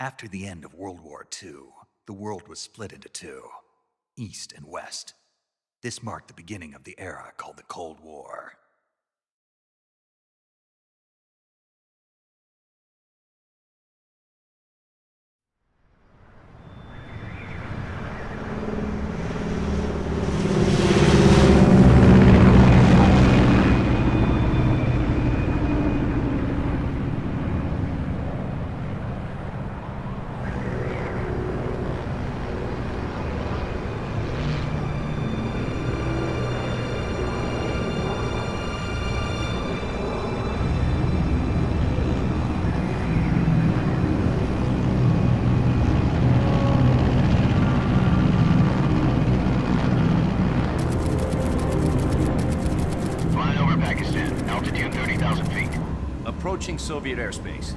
After the end of World War II, the world was split into two, East and West. This marked the beginning of the era called the Cold War. Approaching Soviet airspace.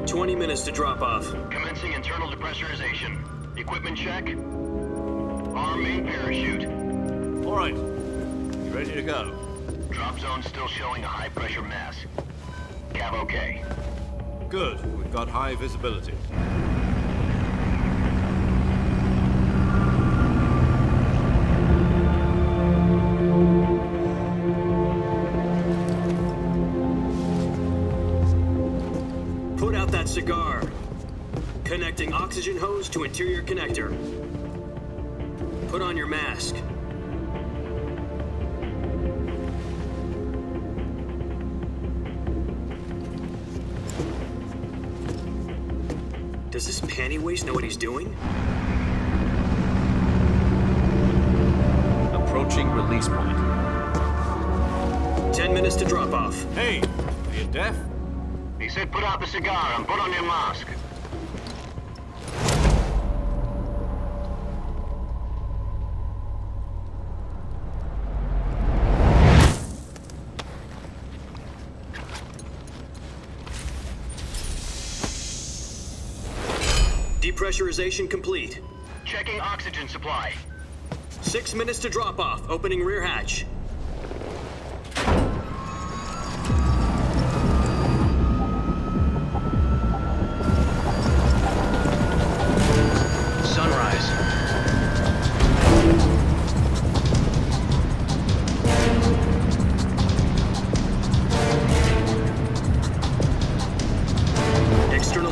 20 minutes to drop off. Commencing internal depressurization. Equipment check. Arm main parachute. All right. You ready to go? Drop zone still showing a high pressure mass. Cav okay. Good. We've got high visibility. Cigar. Connecting oxygen hose to interior connector. Put on your mask. Does this panty waste know what he's doing? Approaching release point. 10 minutes to drop off. Hey, are you deaf? He said put out the cigar and put on your mask. Depressurization complete. Checking oxygen supply. 6 minutes to drop off. Opening rear hatch.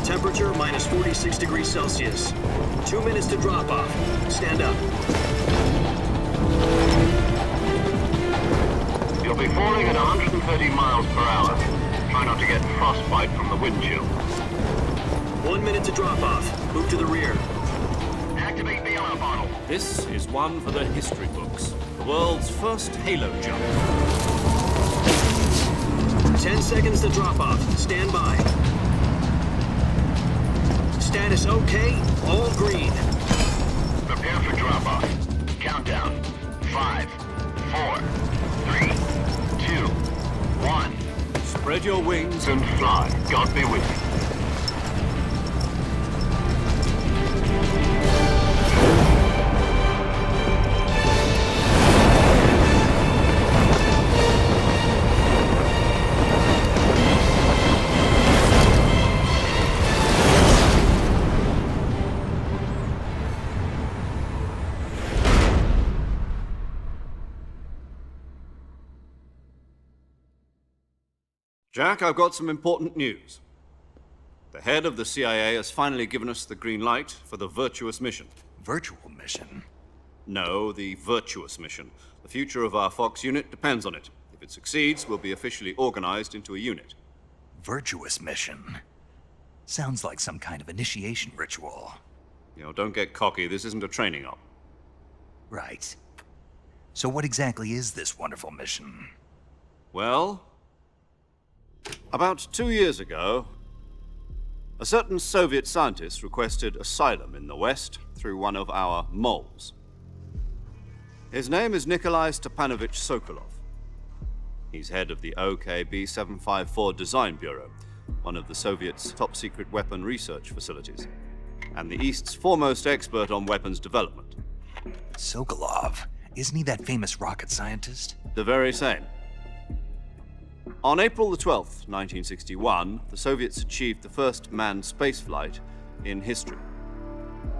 Temperature minus 46 degrees Celsius. 2 minutes to drop off. Stand up. You'll be falling at 130 miles per hour. Try not to get frostbite from the wind chill. 1 minute to drop off. Move to the rear. Activate bailout bottle. This is one for the history books. The world's first halo jump. 10 seconds to drop off. Stand by. Status okay, all green. Prepare for drop-off. Countdown. 5, 4, 3, 2, 1. Spread your wings And fly. God be with you. Jack, I've got some important news. The head of the CIA has finally given us the green light for the virtuous mission. Virtual mission? No, the virtuous mission. The future of our Fox unit depends on it. If it succeeds, we'll be officially organized into a unit. Virtuous mission? Sounds like some kind of initiation ritual. You know, don't get cocky. This isn't a training op. Right. So what exactly is this wonderful mission? Well, about 2 years ago, a certain Soviet scientist requested asylum in the West through one of our moles. His name is Nikolai Stepanovich Sokolov. He's head of the OKB 754 Design Bureau, one of the Soviets' top-secret weapon research facilities, and the East's foremost expert on weapons development. Sokolov? Isn't he that famous rocket scientist? The very same. On April the 12th, 1961, the Soviets achieved the first manned spaceflight in history.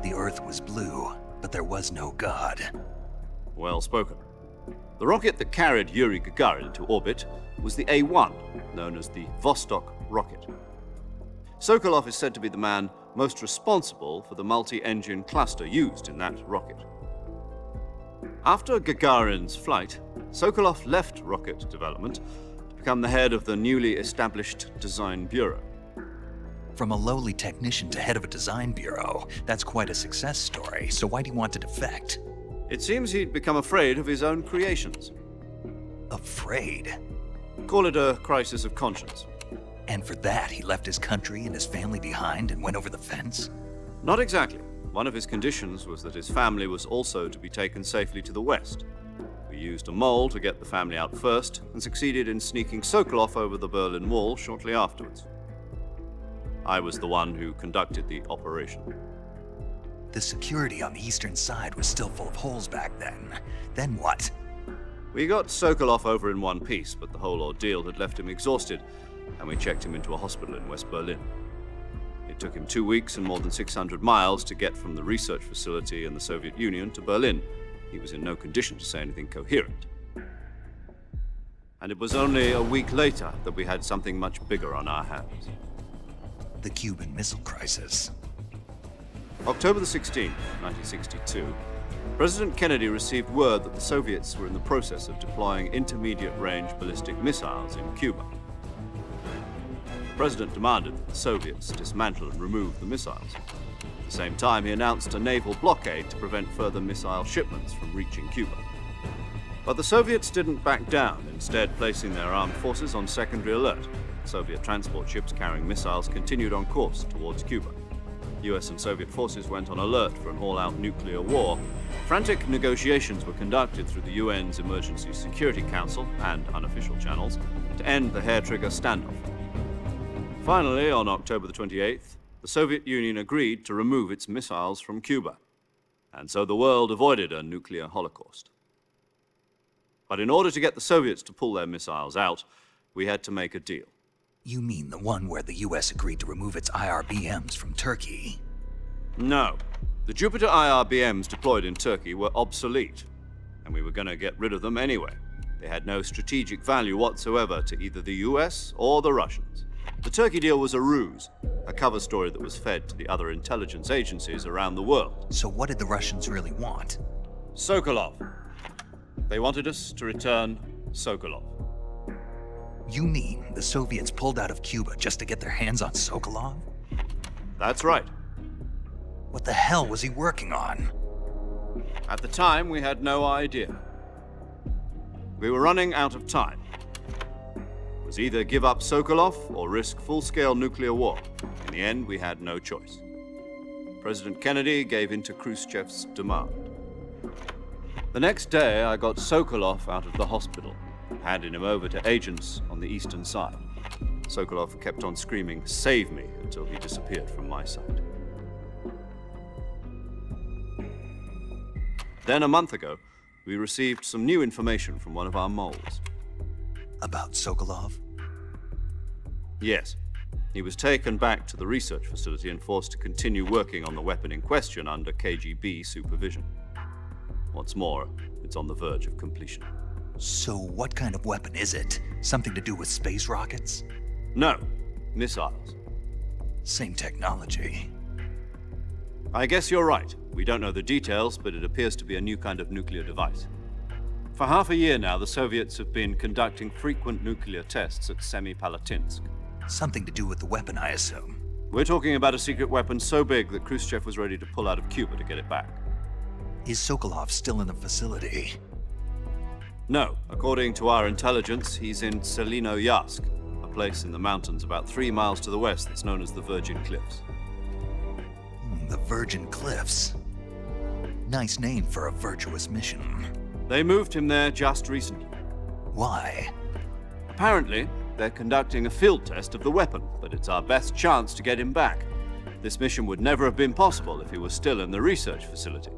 The Earth was blue, but there was no God. Well spoken. The rocket that carried Yuri Gagarin into orbit was the A-1, known as the Vostok rocket. Sokolov is said to be the man most responsible for the multi-engine cluster used in that rocket. After Gagarin's flight, Sokolov left rocket development to become the head of the newly established Design Bureau. From a lowly technician to head of a design bureau, that's quite a success story, so why do you want to defect? It seems he'd become afraid of his own creations. Afraid? Call it a crisis of conscience. And for that, he left his country and his family behind and went over the fence? Not exactly. One of his conditions was that his family was also to be taken safely to the west. We used a mole to get the family out first and succeeded in sneaking Sokolov over the Berlin Wall shortly afterwards. I was the one who conducted the operation. The security on the eastern side was still full of holes back then. Then what? We got Sokolov over in one piece, but the whole ordeal had left him exhausted, and we checked him into a hospital in West Berlin. It took him 2 weeks and more than 600 miles to get from the research facility in the Soviet Union to Berlin. He was in no condition to say anything coherent. And it was only a week later that we had something much bigger on our hands. The Cuban Missile Crisis. October the 16th, 1962, President Kennedy received word that the Soviets were in the process of deploying intermediate-range ballistic missiles in Cuba. The President demanded that the Soviets dismantle and remove the missiles. At the same time, he announced a naval blockade to prevent further missile shipments from reaching Cuba. But the Soviets didn't back down, instead placing their armed forces on secondary alert. Soviet transport ships carrying missiles continued on course towards Cuba. US and Soviet forces went on alert for an all-out nuclear war. Frantic negotiations were conducted through the UN's Emergency Security Council and unofficial channels to end the hair-trigger standoff. Finally, on October the 28th, the Soviet Union agreed to remove its missiles from Cuba. And so the world avoided a nuclear holocaust. But in order to get the Soviets to pull their missiles out, we had to make a deal. You mean the one where the US agreed to remove its IRBMs from Turkey? No. The Jupiter IRBMs deployed in Turkey were obsolete, and we were going to get rid of them anyway. They had no strategic value whatsoever to either the US or the Russians. The Turkey deal was a ruse, a cover story that was fed to the other intelligence agencies around the world. So what did the Russians really want? Sokolov. They wanted us to return Sokolov. You mean the Soviets pulled out of Cuba just to get their hands on Sokolov? That's right. What the hell was he working on? At the time, we had no idea. We were running out of time. It was either give up Sokolov or risk full-scale nuclear war. In the end, we had no choice. President Kennedy gave in to Khrushchev's demand. The next day, I got Sokolov out of the hospital, handing him over to agents on the eastern side. Sokolov kept on screaming, "Save me," until he disappeared from my sight. Then a month ago, we received some new information from one of our moles. About Sokolov? Yes. He was taken back to the research facility and forced to continue working on the weapon in question under KGB supervision. What's more, it's on the verge of completion. So what kind of weapon is it? Something to do with space rockets? No, missiles. Same technology. I guess you're right. We don't know the details, but it appears to be a new kind of nuclear device. For half a year now, the Soviets have been conducting frequent nuclear tests at Semipalatinsk. Something to do with the weapon, I assume. We're talking about a secret weapon so big that Khrushchev was ready to pull out of Cuba to get it back. Is Sokolov still in the facility? No. According to our intelligence, he's in Selinoyarsk, a place in the mountains about 3 miles to the west that's known as the Virgin Cliffs. The Virgin Cliffs. Nice name for a virtuous mission. They moved him there just recently. Why? Apparently, they're conducting a field test of the weapon, but it's our best chance to get him back. This mission would never have been possible if he was still in the research facility.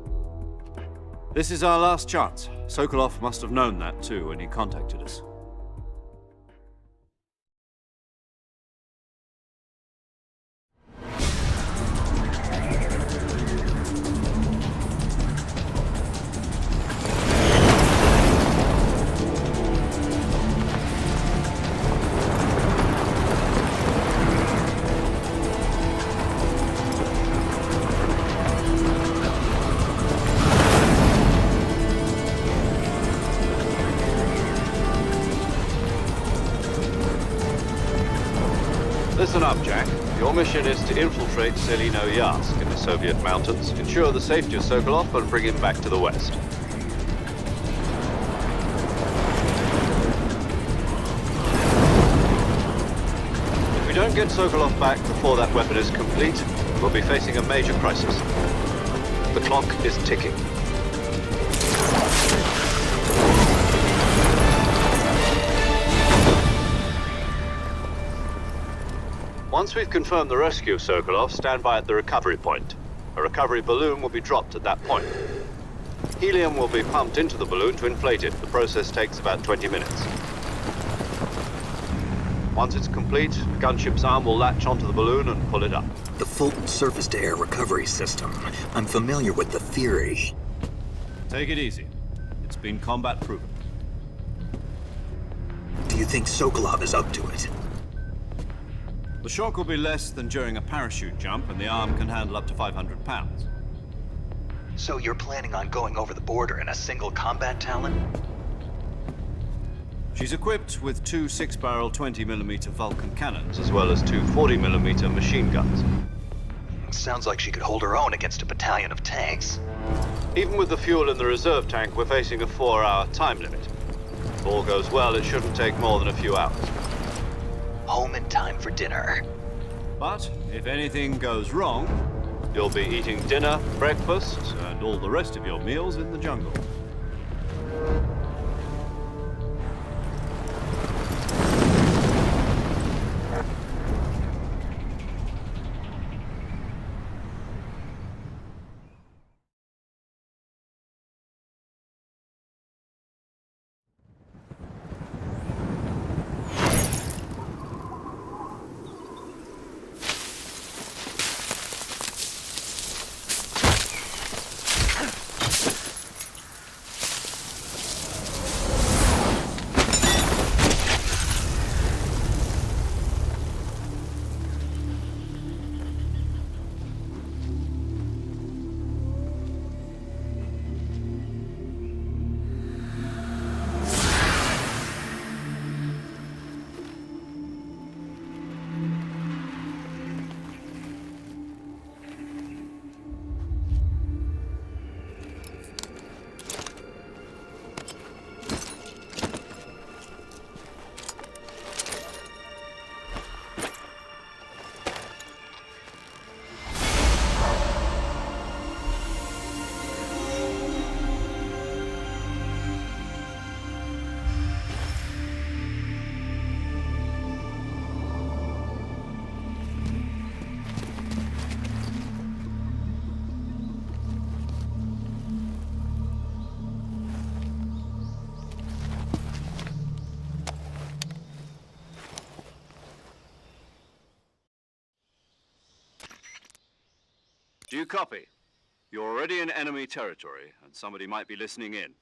This is our last chance. Sokolov must have known that too when he contacted us. up, Jack. Your mission is to infiltrate Selino-Yarsk in the Soviet mountains, ensure the safety of Sokolov, and bring him back to the West. If we don't get Sokolov back before that weapon is complete, we'll be facing a major crisis. The clock is ticking. Once we've confirmed the rescue of Sokolov, stand by at the recovery point. A recovery balloon will be dropped at that point. Helium will be pumped into the balloon to inflate it. The process takes about 20 minutes. Once it's complete, the gunship's arm will latch onto the balloon and pull it up. The Fulton surface-to-air recovery system. I'm familiar with the theory. Take it easy. It's been combat proven. Do you think Sokolov is up to it? The shock will be less than during a parachute jump, and the arm can handle up to 500 pounds. So you're planning on going over the border in a single combat Talon? She's equipped with two 6-barrel 20mm Vulcan cannons, as well as two 40mm machine guns. Sounds like she could hold her own against a battalion of tanks. Even with the fuel in the reserve tank, we're facing a 4-hour time limit. If all goes well, it shouldn't take more than a few hours. Home in time for dinner. But if anything goes wrong, you'll be eating dinner, breakfast, and all the rest of your meals in the jungle. Do you copy? You're already in enemy territory, and somebody might be listening in.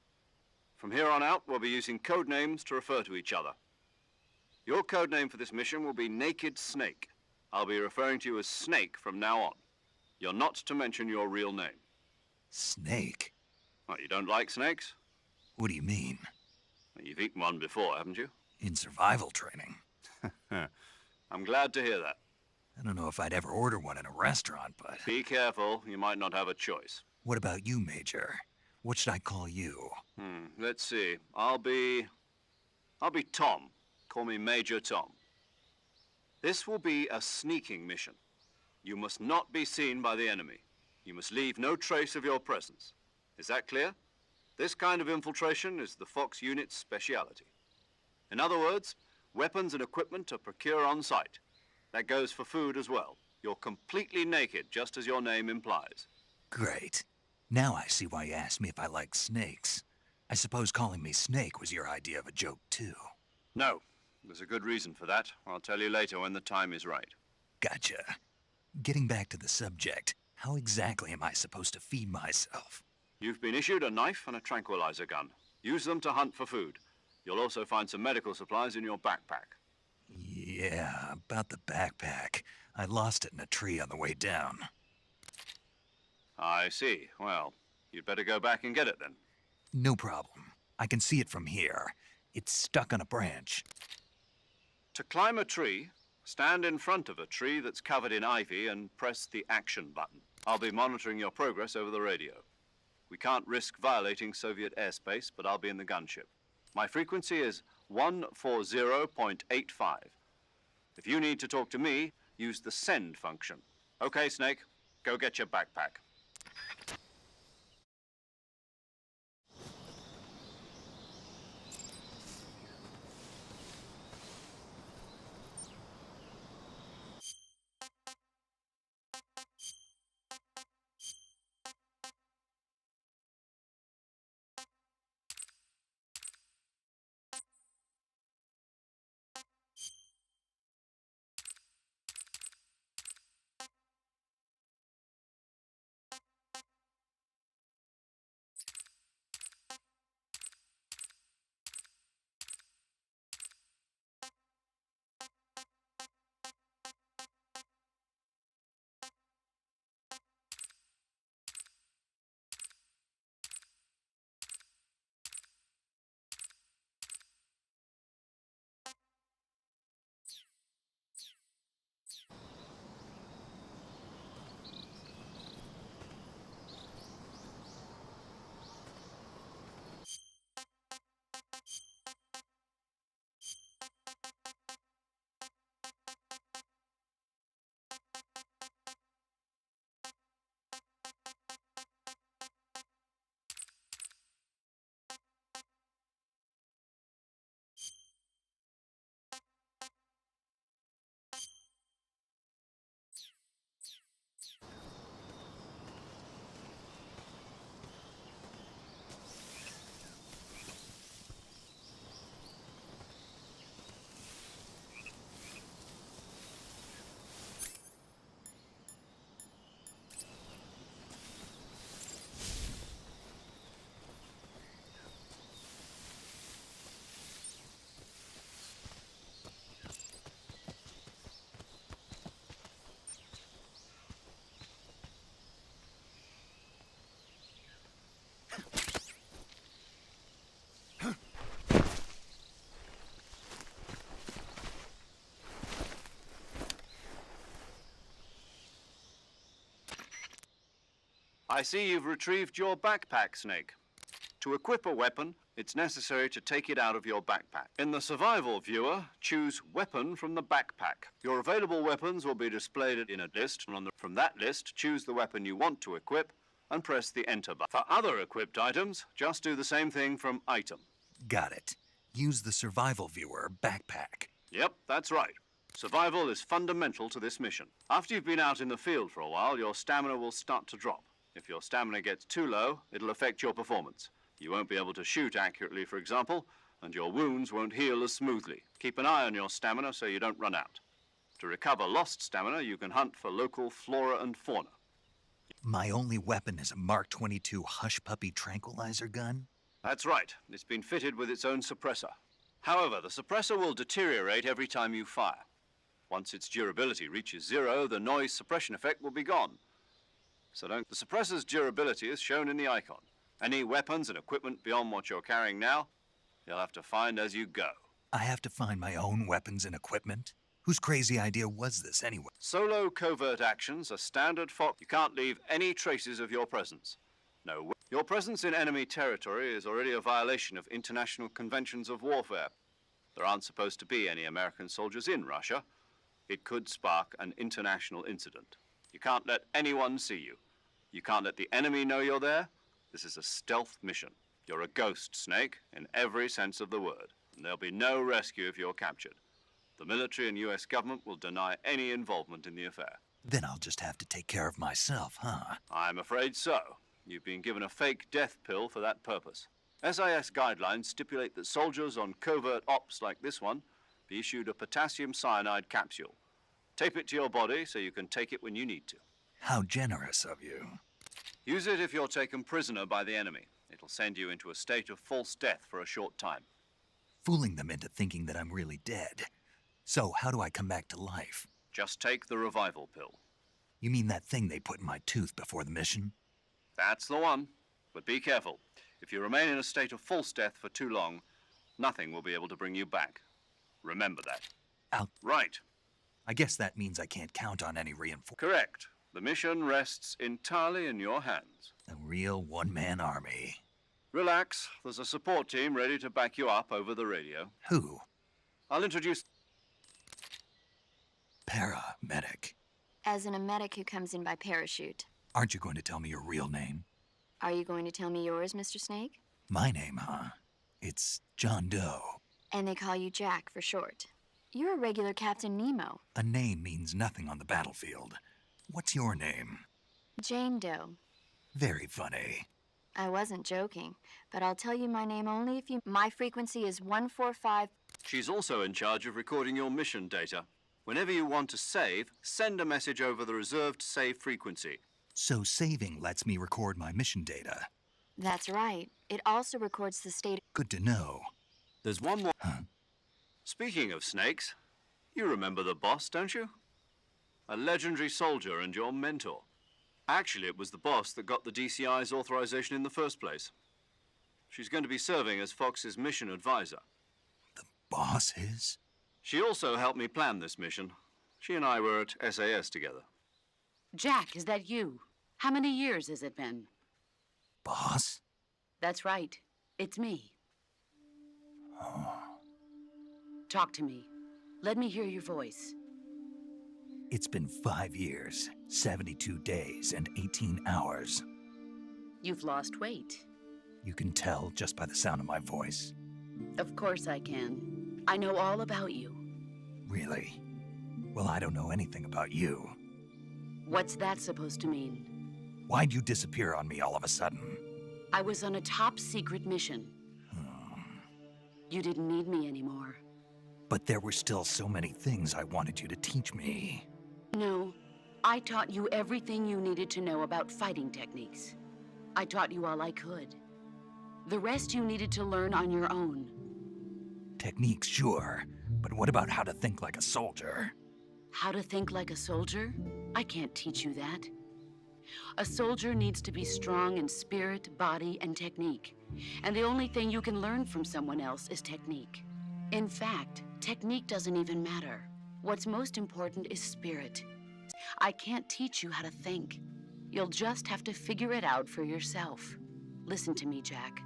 From here on out, we'll be using code names to refer to each other. Your code name for this mission will be Naked Snake. I'll be referring to you as Snake from now on. You're not to mention your real name. Snake? What, you don't like snakes? What do you mean? Well, you've eaten one before, haven't you? In survival training. I'm glad to hear that. I don't know if I'd ever order one in a restaurant, but... Be careful, you might not have a choice. What about you, Major? What should I call you? Let's see. I'll be Tom. Call me Major Tom. This will be a sneaking mission. You must not be seen by the enemy. You must leave no trace of your presence. Is that clear? This kind of infiltration is the Fox unit's speciality. In other words, weapons and equipment are procured on site. That goes for food as well. You're completely naked, just as your name implies. Great. Now I see why you asked me if I like snakes. I suppose calling me Snake was your idea of a joke, too. No, there's a good reason for that. I'll tell you later when the time is right. Gotcha. Getting back to the subject, how exactly am I supposed to feed myself? You've been issued a knife and a tranquilizer gun. Use them to hunt for food. You'll also find some medical supplies in your backpack. Yeah, about the backpack. I lost it in a tree on the way down. I see. Well, you'd better go back and get it then. No problem. I can see it from here. It's stuck on a branch. To climb a tree, Stand in front of a tree that's covered in ivy and press the action button. I'll be monitoring your progress over the radio. We can't risk violating Soviet airspace, but I'll be in the gunship. My frequency is 140.85. If you need to talk to me, use the send function. Okay, Snake, go get your backpack. I see you've retrieved your backpack, Snake. To equip a weapon, it's necessary to take it out of your backpack. In the survival viewer, choose Weapon from the backpack. Your available weapons will be displayed in a list, and from that list, choose the weapon you want to equip and press the Enter button. For other equipped items, just do the same thing from Item. Got it. Use the survival viewer backpack. Yep, that's right. Survival is fundamental to this mission. After you've been out in the field for a while, your stamina will start to drop. If your stamina gets too low, it'll affect your performance. You won't be able to shoot accurately, for example, and your wounds won't heal as smoothly. Keep an eye on your stamina so you don't run out. To recover lost stamina, you can hunt for local flora and fauna. My only weapon is a Mark 22 Hush Puppy tranquilizer gun? That's right. It's been fitted with its own suppressor. However, the suppressor will deteriorate every time you fire. Once its durability reaches 0, the noise suppression effect will be gone. So the suppressor's durability is shown in the icon. Any weapons and equipment beyond what you're carrying now, you'll have to find as you go. I have to find my own weapons and equipment? Whose crazy idea was this anyway? Solo covert actions are standard for... You can't leave any traces of your presence. No. Your presence in enemy territory is already a violation of international conventions of warfare. There aren't supposed to be any American soldiers in Russia. It could spark an international incident. You can't let anyone see you. You can't let the enemy know you're there. This is a stealth mission. You're a ghost, Snake, in every sense of the word. And there'll be no rescue if you're captured. The military and US government will deny any involvement in the affair. Then I'll just have to take care of myself, huh? I'm afraid so. You've been given a fake death pill for that purpose. SIS guidelines stipulate that soldiers on covert ops like this one be issued a potassium cyanide capsule. Tape it to your body so you can take it when you need to. How generous of you. Use it if you're taken prisoner by the enemy. It'll send you into a state of false death for a short time. Fooling them into thinking that I'm really dead. So how do I come back to life? Just take the revival pill. You mean that thing they put in my tooth before the mission? That's the one. But be careful. If you remain in a state of false death for too long, nothing will be able to bring you back. Remember that. I'll... Right. I guess that means I can't count on any reinforcements. Correct. The mission rests entirely in your hands. A real one-man army. Relax. There's a support team ready to back you up over the radio. Who? I'll introduce... Paramedic. As in a medic who comes in by parachute. Aren't you going to tell me your real name? Are you going to tell me yours, Mr. Snake? My name, huh? It's John Doe. And they call you Jack for short. You're a regular Captain Nemo. A name means nothing on the battlefield. What's your name? Jane Doe. Very funny. I wasn't joking, but I'll tell you my name only if you... My frequency is 145... She's also in charge of recording your mission data. Whenever you want to save, send a message over the reserved save frequency. So saving lets me record my mission data. That's right. It also records the state... Good to know. There's one more... Huh? Speaking of snakes, you remember the boss, don't you? A legendary soldier and your mentor. Actually, it was the boss that got the DCI's authorization in the first place. She's going to be serving as Fox's mission advisor. The boss is? She also helped me plan this mission. She and I were at SAS together. Jack, is that you? How many years has it been? Boss? That's right. It's me. Oh. Talk to me. Let me hear your voice. It's been 5 years, 72 days, and 18 hours. You've lost weight. You can tell just by the sound of my voice. Of course I can. I know all about you. Really? Well, I don't know anything about you. What's that supposed to mean? Why'd you disappear on me all of a sudden? I was on a top-secret mission. You didn't need me anymore. But there were still so many things I wanted you to teach me. No, I taught you everything you needed to know about fighting techniques. I taught you all I could. The rest you needed to learn on your own. Techniques, sure. But what about how to think like a soldier? How to think like a soldier? I can't teach you that. A soldier needs to be strong in spirit, body, and technique. And the only thing you can learn from someone else is technique. In fact, technique doesn't even matter. What's most important is spirit. I can't teach you how to think. You'll just have to figure it out for yourself. Listen to me, Jack.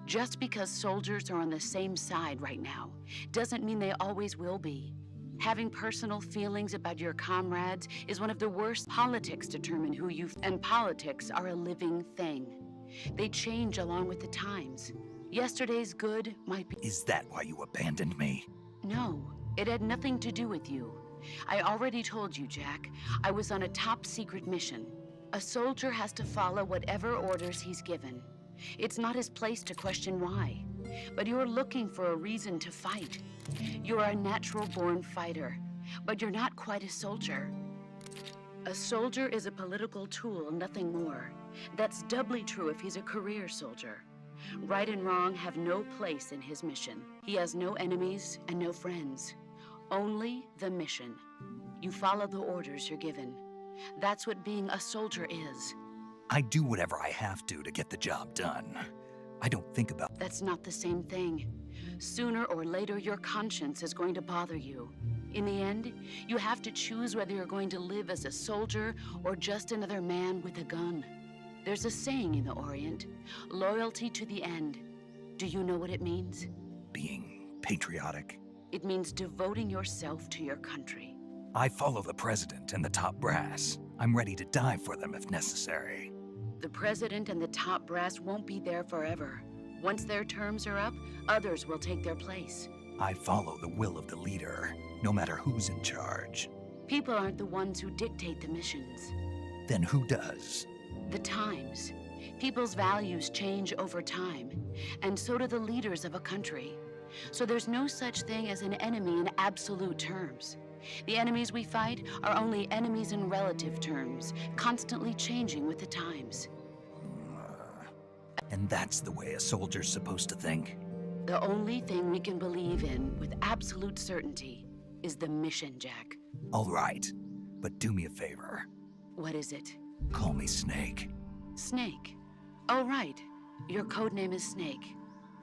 Just because soldiers are on the same side right now doesn't mean they always will be. Having personal feelings about your comrades is one of the worst. Politics determine who you... And politics are a living thing. They change along with the times. Yesterday's good might be... Is that why you abandoned me? No, it had nothing to do with you. I already told you, Jack. I was on a top-secret mission. A soldier has to follow whatever orders he's given. It's not his place to question why. But you're looking for a reason to fight. You're a natural-born fighter, but you're not quite a soldier. A soldier is a political tool, nothing more. That's doubly true if he's a career soldier. Right and wrong have no place in his mission. He has no enemies and no friends. Only the mission. You follow the orders you're given. That's what being a soldier is. I do whatever I have to get the job done. I don't think about... That's not the same thing. Sooner or later, your conscience is going to bother you. In the end, you have to choose whether you're going to live as a soldier or just another man with a gun. There's a saying in the Orient, loyalty to the end. Do you know what it means? Being patriotic. It means devoting yourself to your country. I follow the president and the top brass. I'm ready to die for them if necessary. The president and the top brass won't be there forever. Once their terms are up, others will take their place. I follow the will of the leader, no matter who's in charge. People aren't the ones who dictate the missions. Then who does? The times. People's values change over time, and so do the leaders of a country. So there's no such thing as an enemy in absolute terms. The enemies we fight are only enemies in relative terms, constantly changing with the times. And that's the way a soldier's supposed to think? The only thing we can believe in with absolute certainty is the mission, Jack. All right, but do me a favor. What is it? Call me Snake. Snake. Oh, right. Your codename is Snake.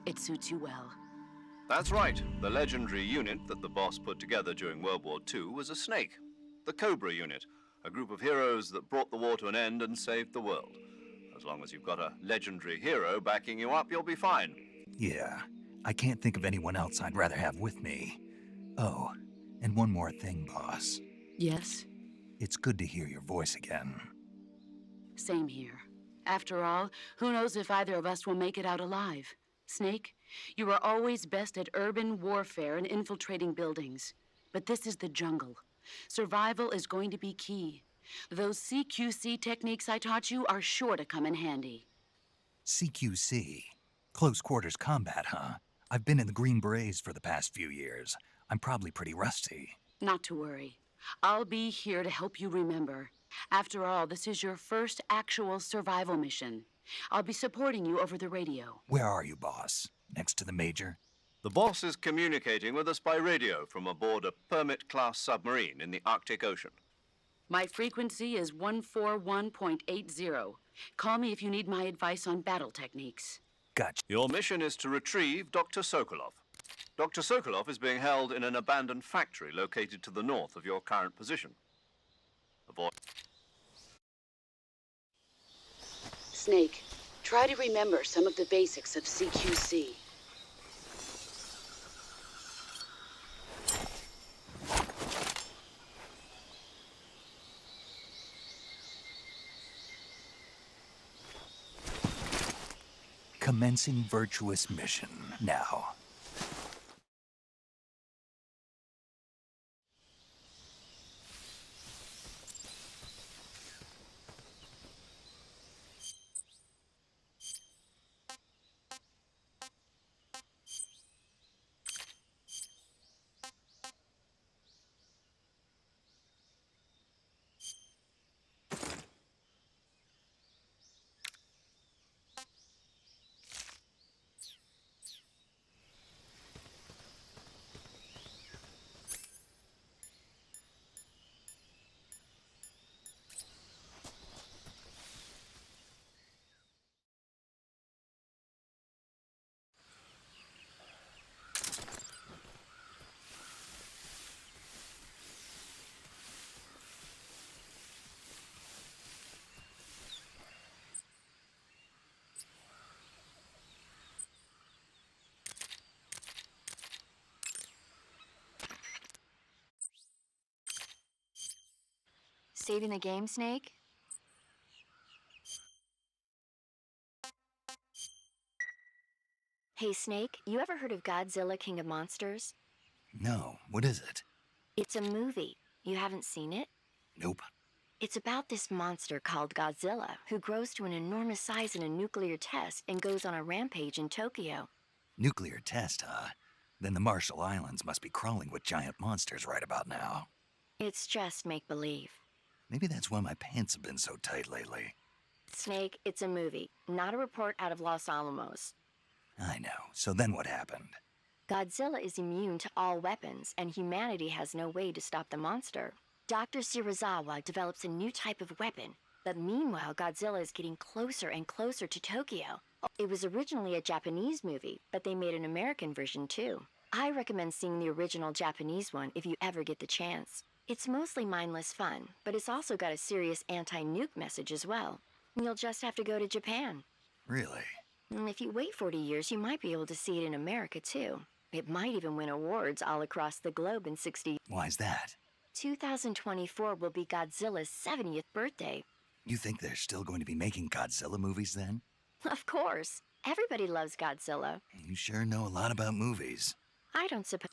It suits you well. That's right. The legendary unit that the boss put together during World War II was a snake. The Cobra Unit, a group of heroes that brought the war to an end and saved the world. As long as you've got a legendary hero backing you up, you'll be fine. Yeah, I can't think of anyone else I'd rather have with me. Oh, and one more thing, boss. Yes? It's good to hear your voice again. Same here. After all, who knows if either of us will make it out alive? Snake, you are always best at urban warfare and infiltrating buildings. But this is the jungle. Survival is going to be key. Those CQC techniques I taught you are sure to come in handy. CQC? Close quarters combat, huh? I've been in the Green Berets for the past few years. I'm probably pretty rusty. Not to worry. I'll be here to help you remember. After all, this is your first actual survival mission. I'll be supporting you over the radio. Where are you, boss? Next to the Major? The boss is communicating with us by radio from aboard a Permit-class submarine in the Arctic Ocean. My frequency is 141.80. Call me if you need my advice on battle techniques. Gotcha. Your mission is to retrieve Dr. Sokolov. Dr. Sokolov is being held in an abandoned factory located to the north of your current position. Avoid... Snake, try to remember some of the basics of CQC. Commencing virtuous mission now. Saving the game, Snake? Hey, Snake, you ever heard of Godzilla, King of Monsters? No, what is it? It's a movie. You haven't seen it? Nope. It's about this monster called Godzilla, who grows to an enormous size in a nuclear test and goes on a rampage in Tokyo. Nuclear test, huh? Then the Marshall Islands must be crawling with giant monsters right about now. It's just make-believe. Maybe that's why my pants have been so tight lately. Snake, it's a movie, not a report out of Los Alamos. I know. So then what happened? Godzilla is immune to all weapons, and humanity has no way to stop the monster. Dr. Shirazawa develops a new type of weapon, but meanwhile Godzilla is getting closer and closer to Tokyo. It was originally a Japanese movie, but they made an American version too. I recommend seeing the original Japanese one if you ever get the chance. It's mostly mindless fun, but it's also got a serious anti-nuke message as well. You'll just have to go to Japan. Really? And if you wait 40 years, you might be able to see it in America too. It might even win awards all across the globe in 60... Why's that? 2024 will be Godzilla's 70th birthday. You think they're still going to be making Godzilla movies then? Of course. Everybody loves Godzilla. You sure know a lot about movies. I don't suppose...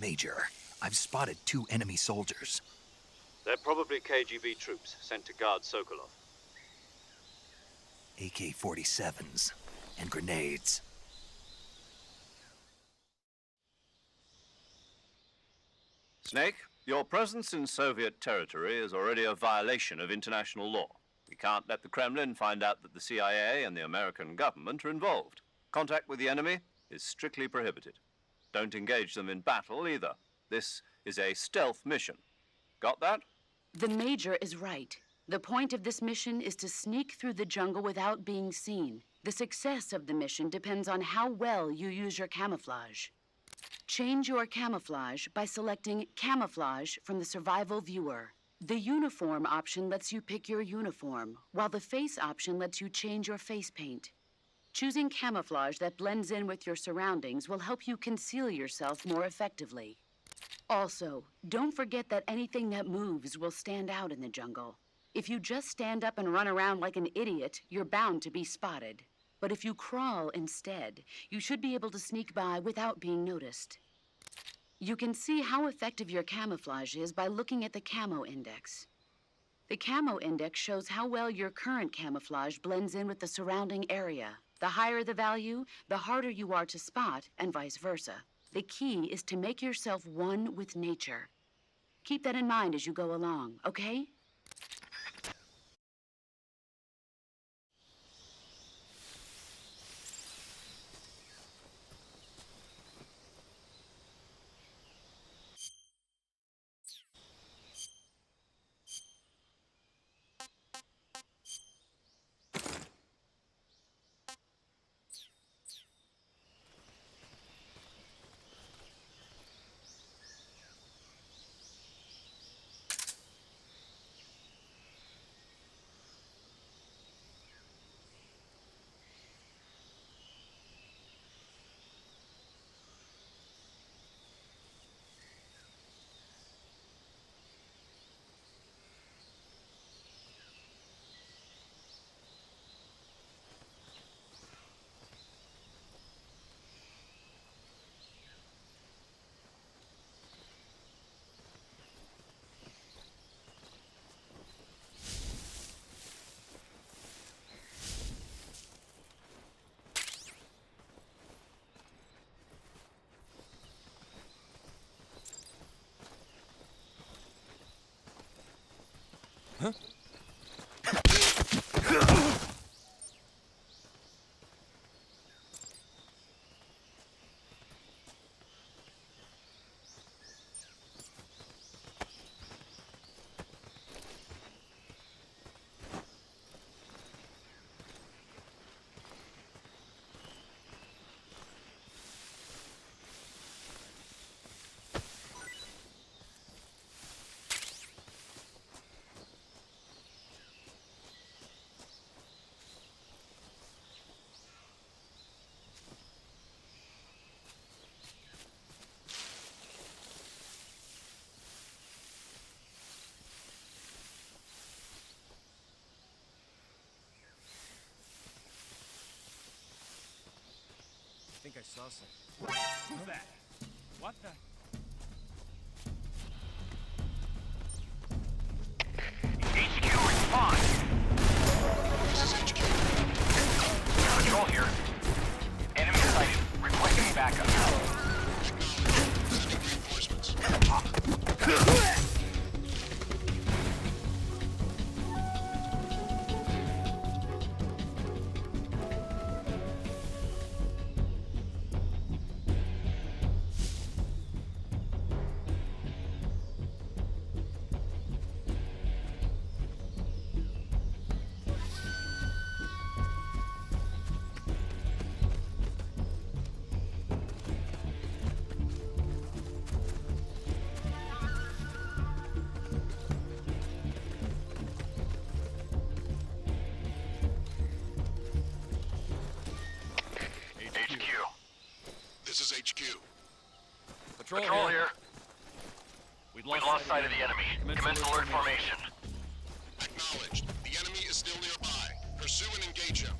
Major, I've spotted 2 enemy soldiers. They're probably KGB troops sent to guard Sokolov. AK-47s and grenades. Snake, your presence in Soviet territory is already a violation of international law. We can't let the Kremlin find out that the CIA and the American government are involved. Contact with the enemy is strictly prohibited. Don't engage them in battle either. This is a stealth mission. Got that? The Major is right. The point of this mission is to sneak through the jungle without being seen. The success of the mission depends on how well you use your camouflage. Change your camouflage by selecting Camouflage from the Survival Viewer. The Uniform option lets you pick your uniform, while the Face option lets you change your face paint. Choosing camouflage that blends in with your surroundings will help you conceal yourself more effectively. Also, don't forget that anything that moves will stand out in the jungle. If you just stand up and run around like an idiot, you're bound to be spotted. But if you crawl instead, you should be able to sneak by without being noticed. You can see how effective your camouflage is by looking at the Camo Index. The Camo Index shows how well your current camouflage blends in with the surrounding area. The higher the value, the harder you are to spot, and vice versa. The key is to make yourself one with nature. Keep that in mind as you go along, okay? I think I saw something. Who's that? What the? HQ, respond! This is HQ. Control here. Enemy sighted. Requesting backup. Reinforcements. This is HQ. Patrol here. We've Lost sight of the enemy. Commence alert formation. Acknowledged. The enemy is still nearby. Pursue and engage him.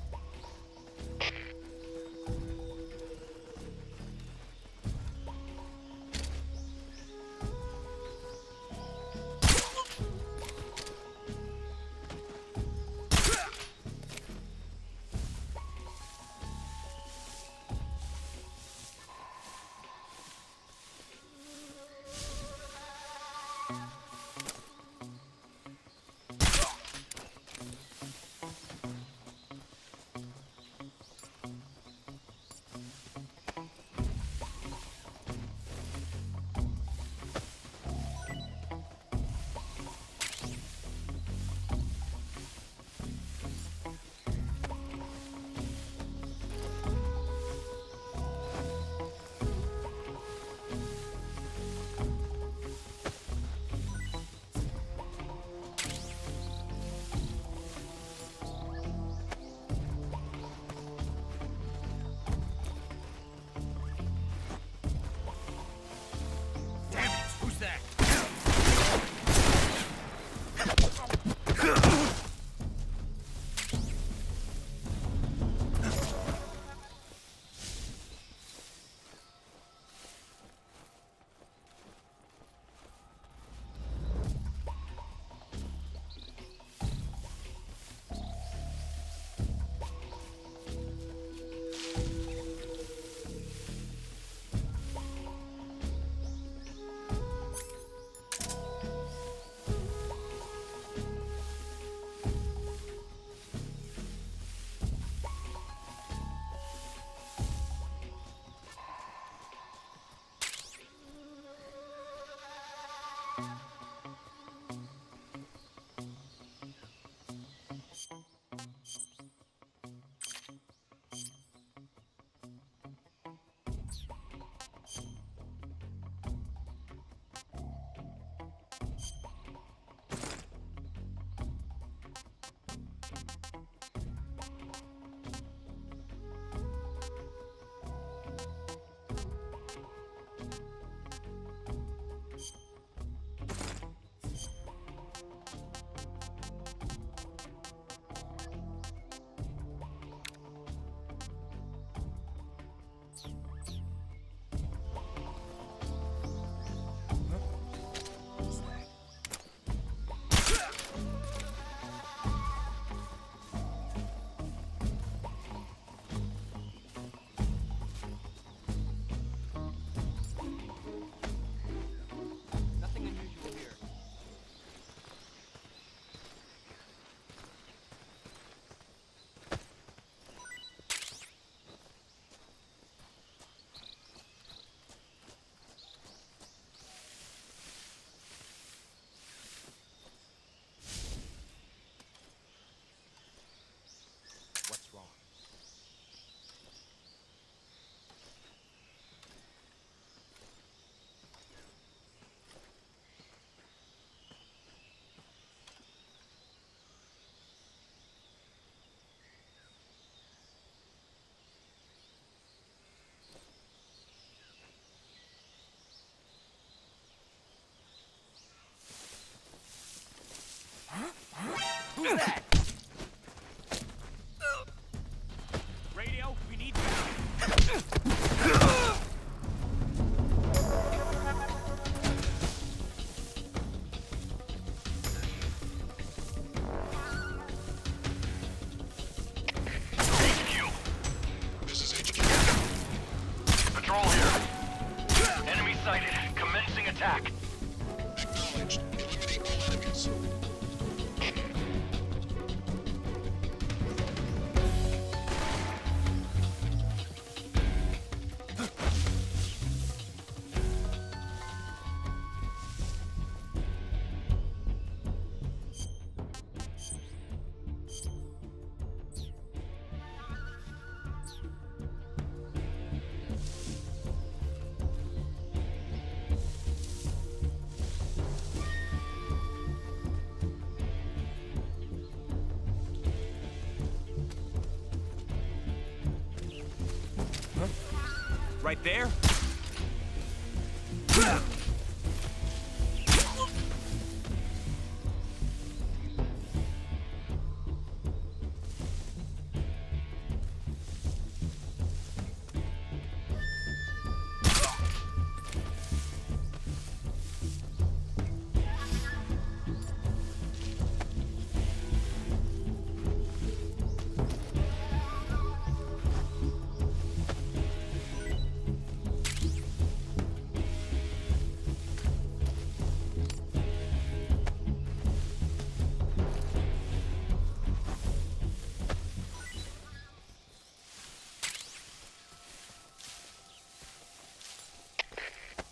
Right there?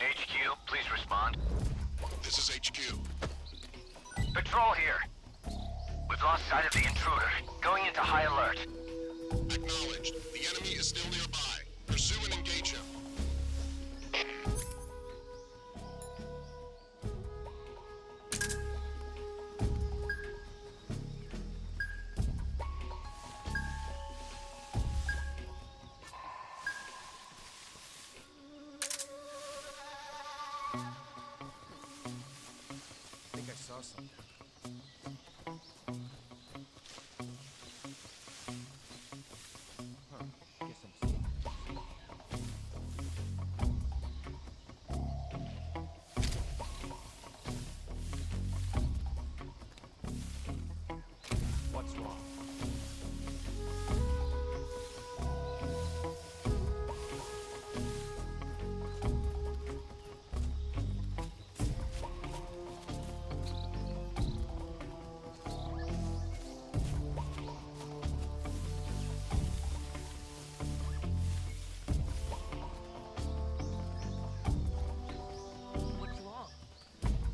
HQ, please respond. This is HQ. Patrol here. We've lost sight of the intruder. Going into high alert. Acknowledged. The enemy is still nearby. Pursue and engage him. I think I saw something. Huh. Guess I'm seeing. What's wrong?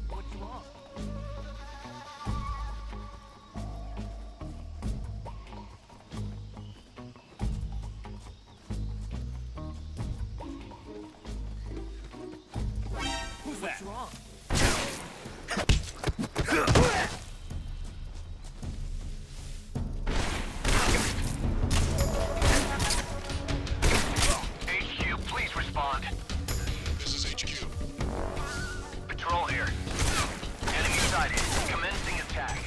What's wrong? What's wrong? Who's that? What's wrong? HQ, please respond. This is HQ. Patrol here. Enemy sighted. Commencing attack.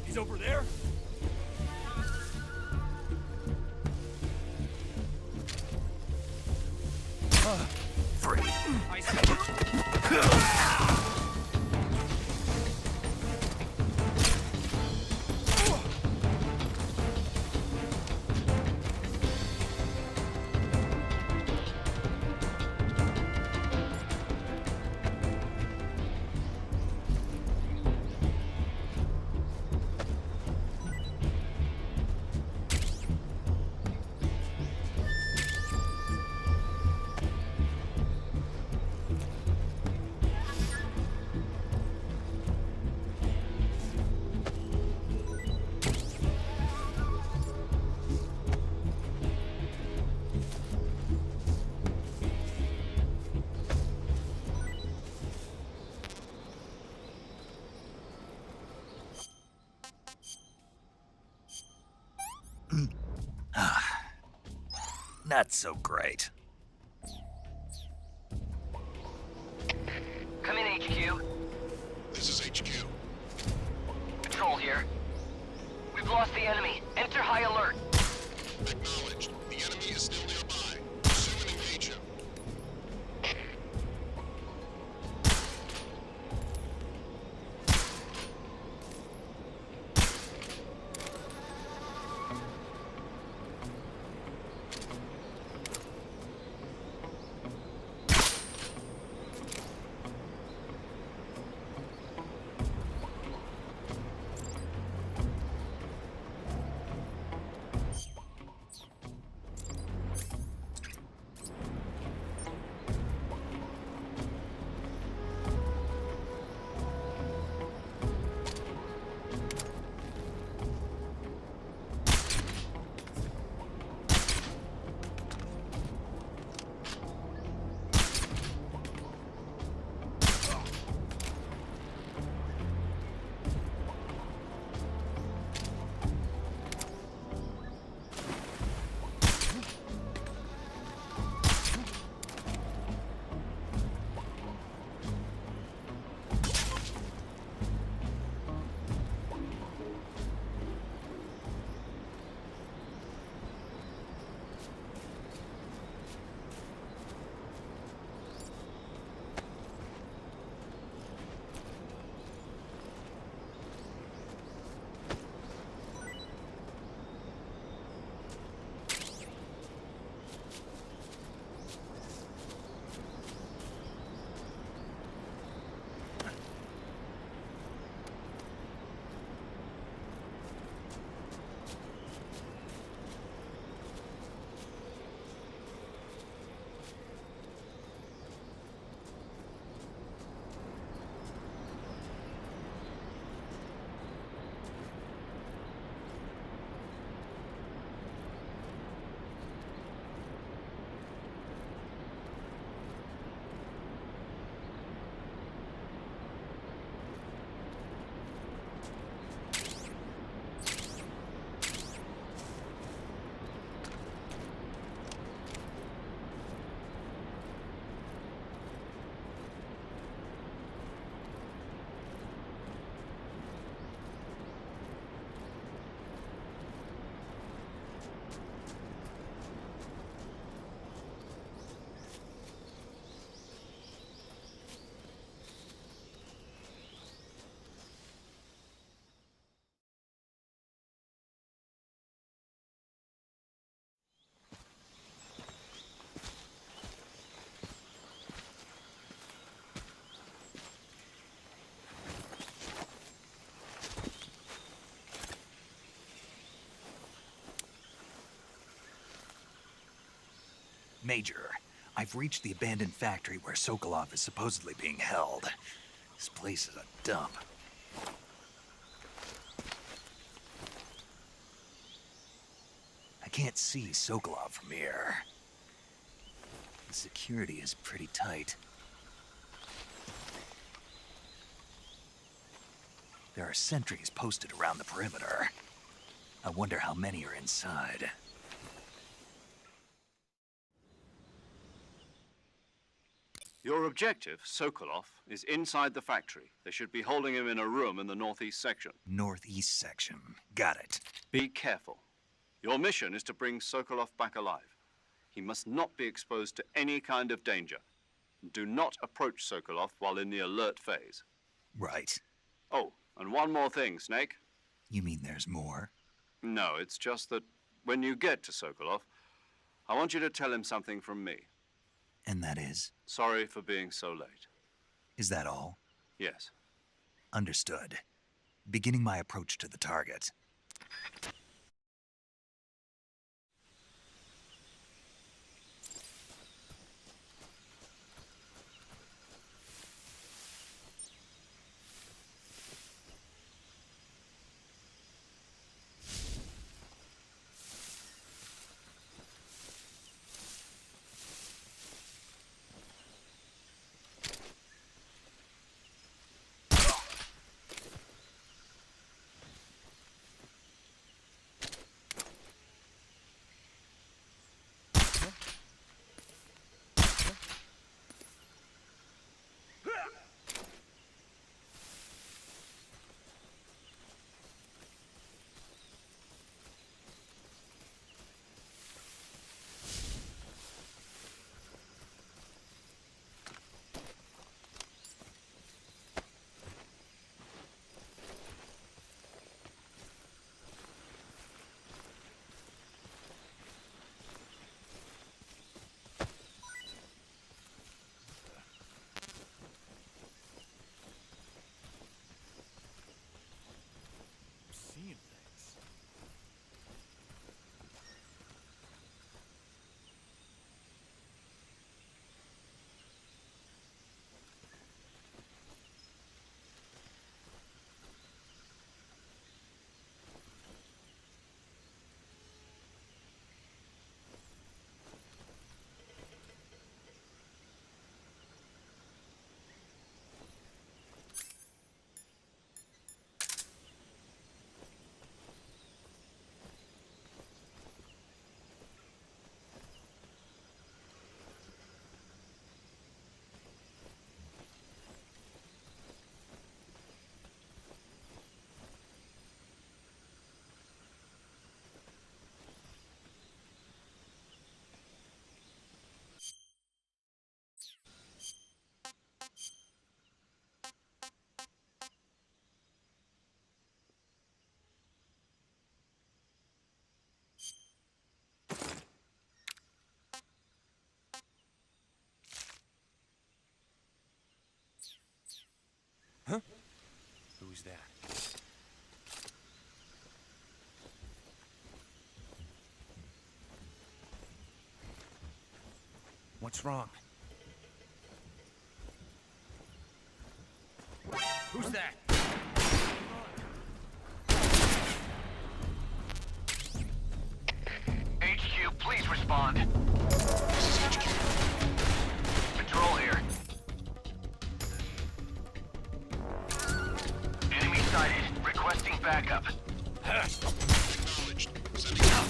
He's over there? Free. I see. Not so great. Come in, HQ. This is HQ. Patrol here. We've lost the enemy. Enter high alert. Acknowledged. The enemy is still nearby. Pursue and engage him. Major, I've reached the abandoned factory where Sokolov is supposedly being held. This place is a dump. I can't see Sokolov from here. The security is pretty tight. There are sentries posted around the perimeter. I wonder how many are inside. Your objective, Sokolov, is inside the factory. They should be holding him in a room in the northeast section. Northeast section. Got it. Be careful. Your mission is to bring Sokolov back alive. He must not be exposed to any kind of danger. Do not approach Sokolov while in the alert phase. Right. Oh, and one more thing, Snake. You mean there's more? No, it's just that when you get to Sokolov, I want you to tell him something from me. And that is? Sorry for being so late. Is that all? Yes. Understood. Beginning my approach to the target. Seeing things. Huh? Who's that? What's wrong? Who's that? HQ, please respond. Patrol here. Enemy sighted. Requesting backup. Acknowledged. Sending out.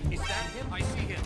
Is that him? I see him.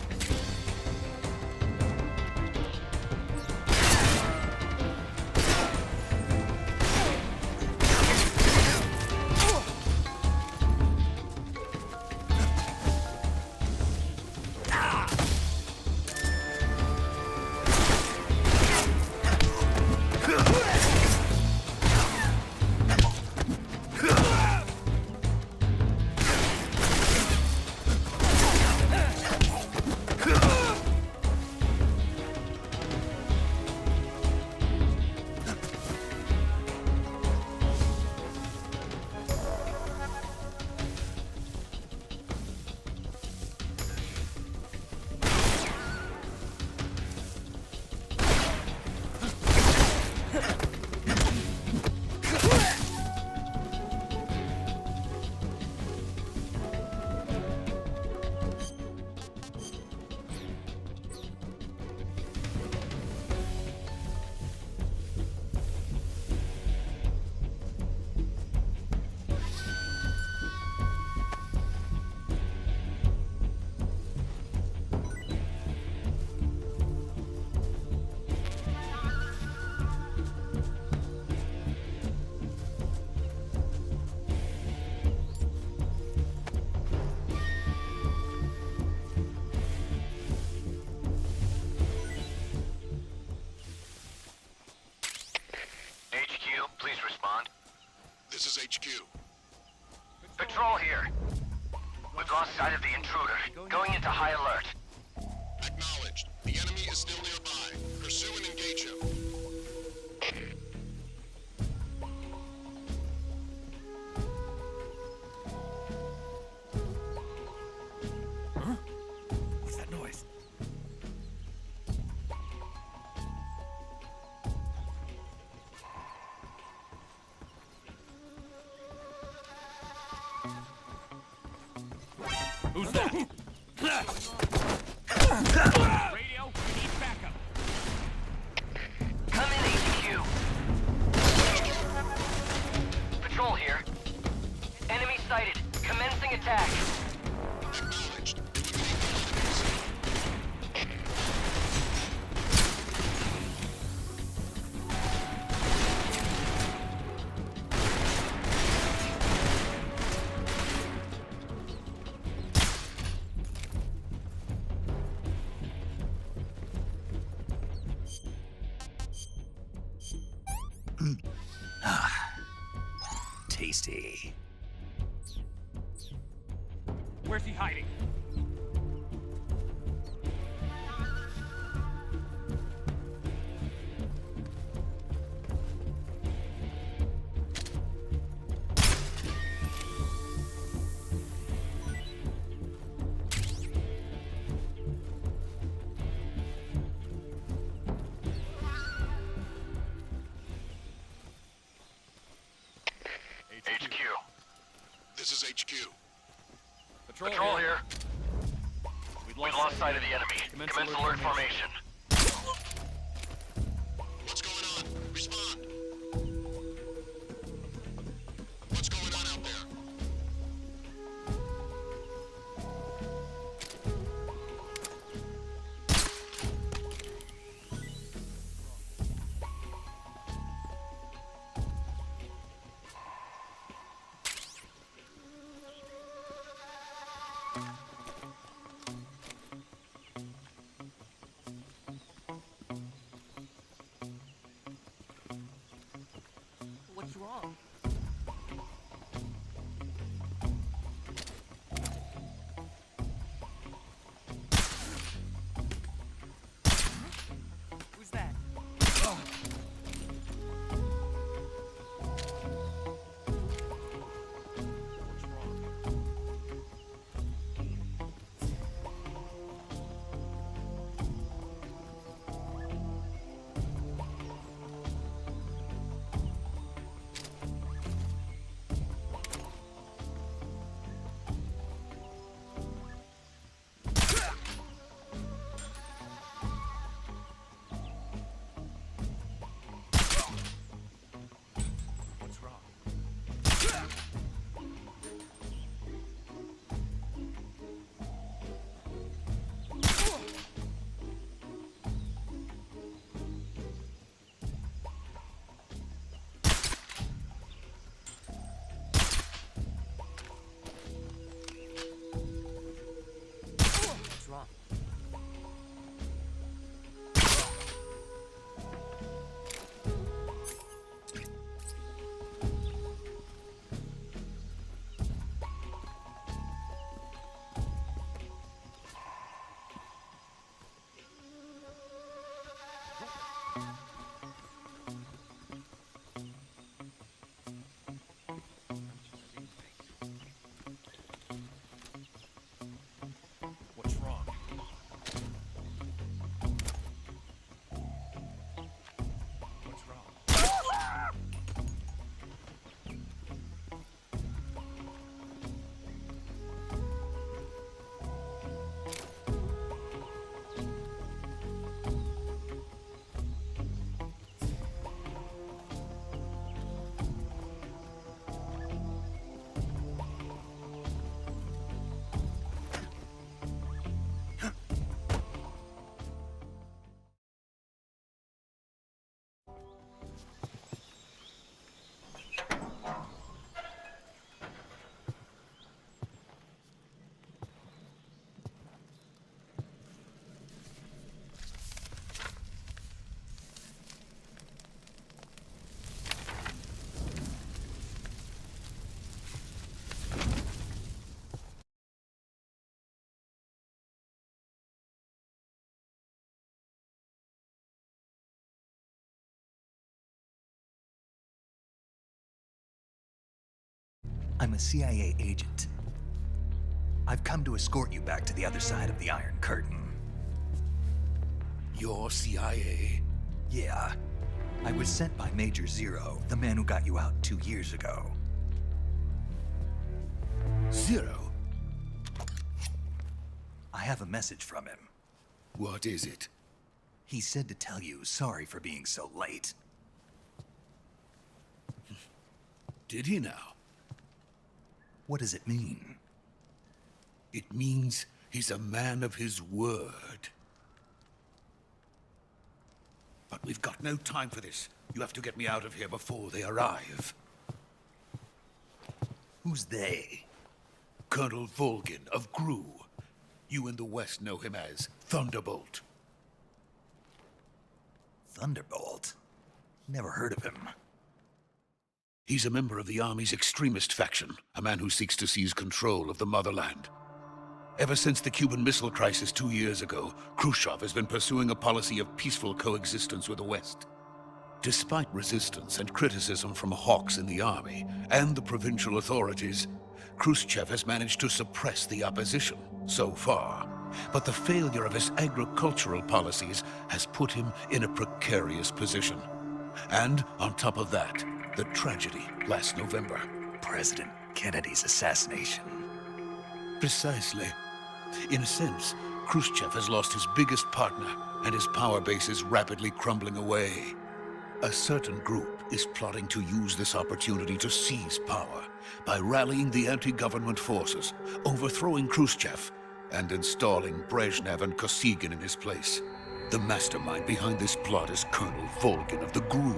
Patrol here. We've lost sight of the intruder. Going into high alert. Acknowledged. The enemy is still nearby. Pursue and engage him. What's that noise? Who's that? Radio, we need backup. Come in, HQ. Patrol here. Enemy sighted. Commencing attack. Acknowledged. Tasty. Where's he hiding? HQ. This is HQ. Patrol here. We've lost sight of the enemy. Commence alert formation. What's going on? Respond. What's going on out there? What's wrong? Who's that? What's wrong? I'm a CIA agent. I've come to escort you back to the other side of the Iron Curtain. You're CIA? Yeah. I was sent by Major Zero, the man who got you out 2 years ago. Zero? I have a message from him. What is it? He said to tell you sorry for being so late. Did he now? What does it mean? It means he's a man of his word. But we've got no time for this. You have to get me out of here before they arrive. Who's they? Colonel Volgin of GRU. You in the West know him as Thunderbolt. Thunderbolt? Never heard of him. He's a member of the Army's extremist faction, a man who seeks to seize control of the motherland. Ever since the Cuban Missile Crisis 2 years ago, Khrushchev has been pursuing a policy of peaceful coexistence with the West. Despite resistance and criticism from hawks in the army and the provincial authorities, Khrushchev has managed to suppress the opposition so far. But the failure of his agricultural policies has put him in a precarious position. And on top of that, the tragedy last November. President Kennedy's assassination. Precisely. In a sense, Khrushchev has lost his biggest partner, and his power base is rapidly crumbling away. A certain group is plotting to use this opportunity to seize power by rallying the anti-government forces, overthrowing Khrushchev, and installing Brezhnev and Kosygin in his place. The mastermind behind this plot is Colonel Volgin of the GRU.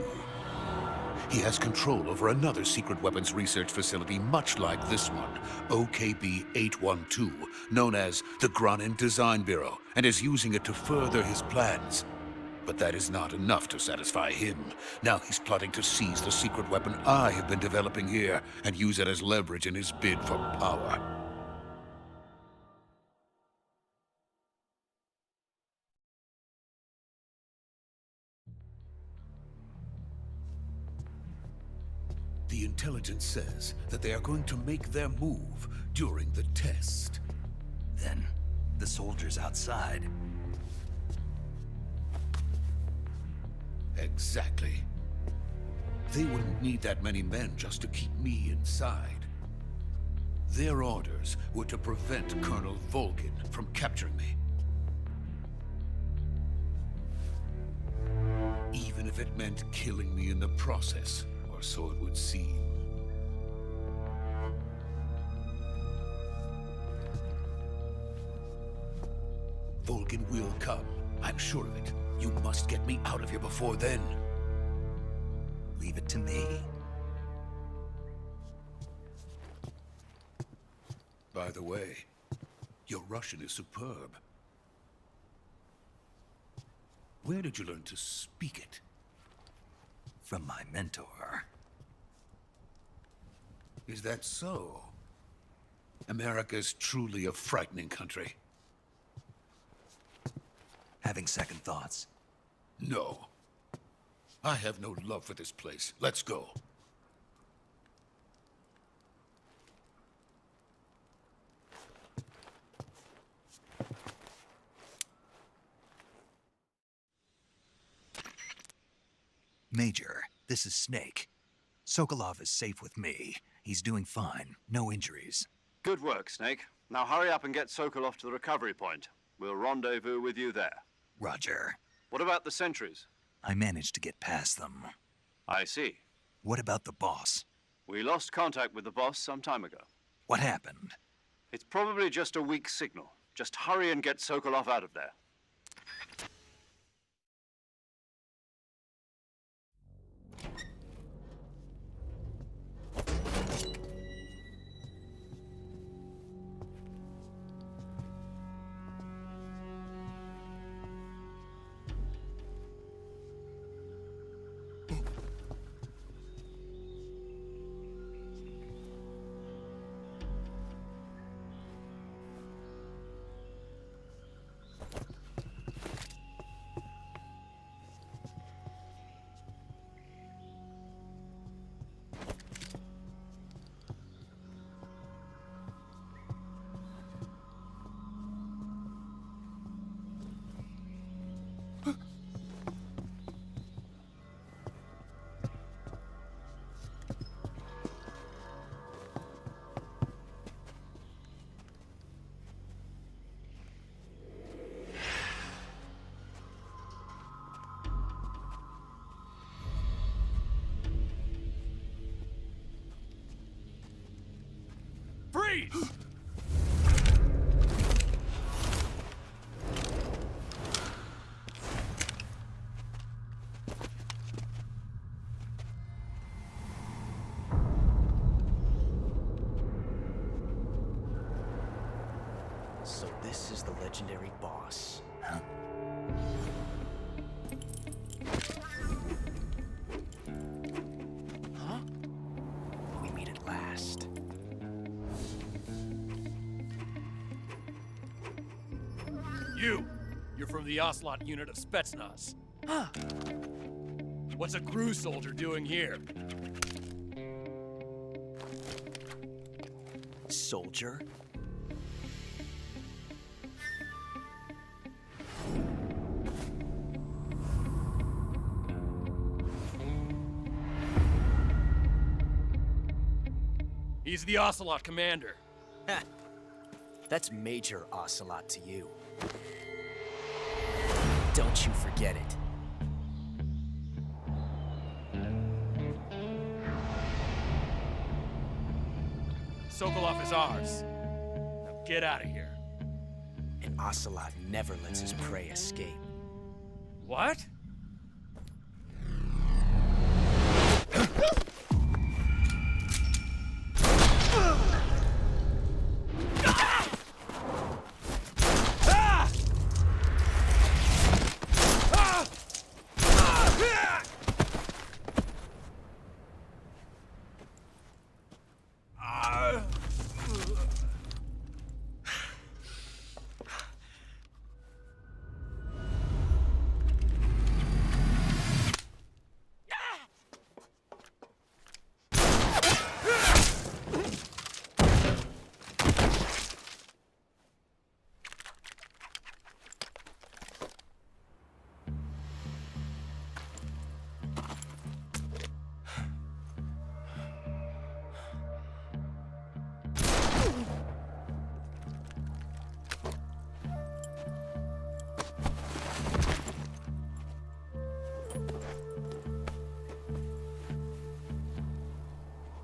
He has control over another secret weapons research facility much like this one, OKB-812, known as the Granin Design Bureau, and is using it to further his plans. But that is not enough to satisfy him. Now he's plotting to seize the secret weapon I have been developing here and use it as leverage in his bid for power. The intelligence says that they are going to make their move during the test. Then, the soldiers outside. Exactly. They wouldn't need that many men just to keep me inside. Their orders were to prevent Colonel Volgin from capturing me. Even if it meant killing me in the process, or so it would seem. Volgin will come. I'm sure of it. You must get me out of here before then. Leave it to me. By the way, your Russian is superb. Where did you learn to speak it? From my mentor. Is that so? America's truly a frightening country. Having second thoughts. No. I have no love for this place. Let's go. Major, this is Snake. Sokolov is safe with me. He's doing fine. No injuries. Good work, Snake. Now hurry up and get Sokolov to the recovery point. We'll rendezvous with you there. Roger. What about the sentries? I managed to get past them. I see. What about the boss? We lost contact with the boss some time ago. What happened? It's probably just a weak signal. Just hurry and get Sokolov out of there. Freeze! So this is the legendary boss. Huh? Huh? We meet at last. You're from the Ocelot unit of Spetsnaz. Huh. What's a crew soldier doing here? Soldier? He's the Ocelot commander. Ha! That's Major Ocelot to you. Don't you forget it. Sokolov is ours. Now get out of here. And Ocelot never lets his prey escape. What?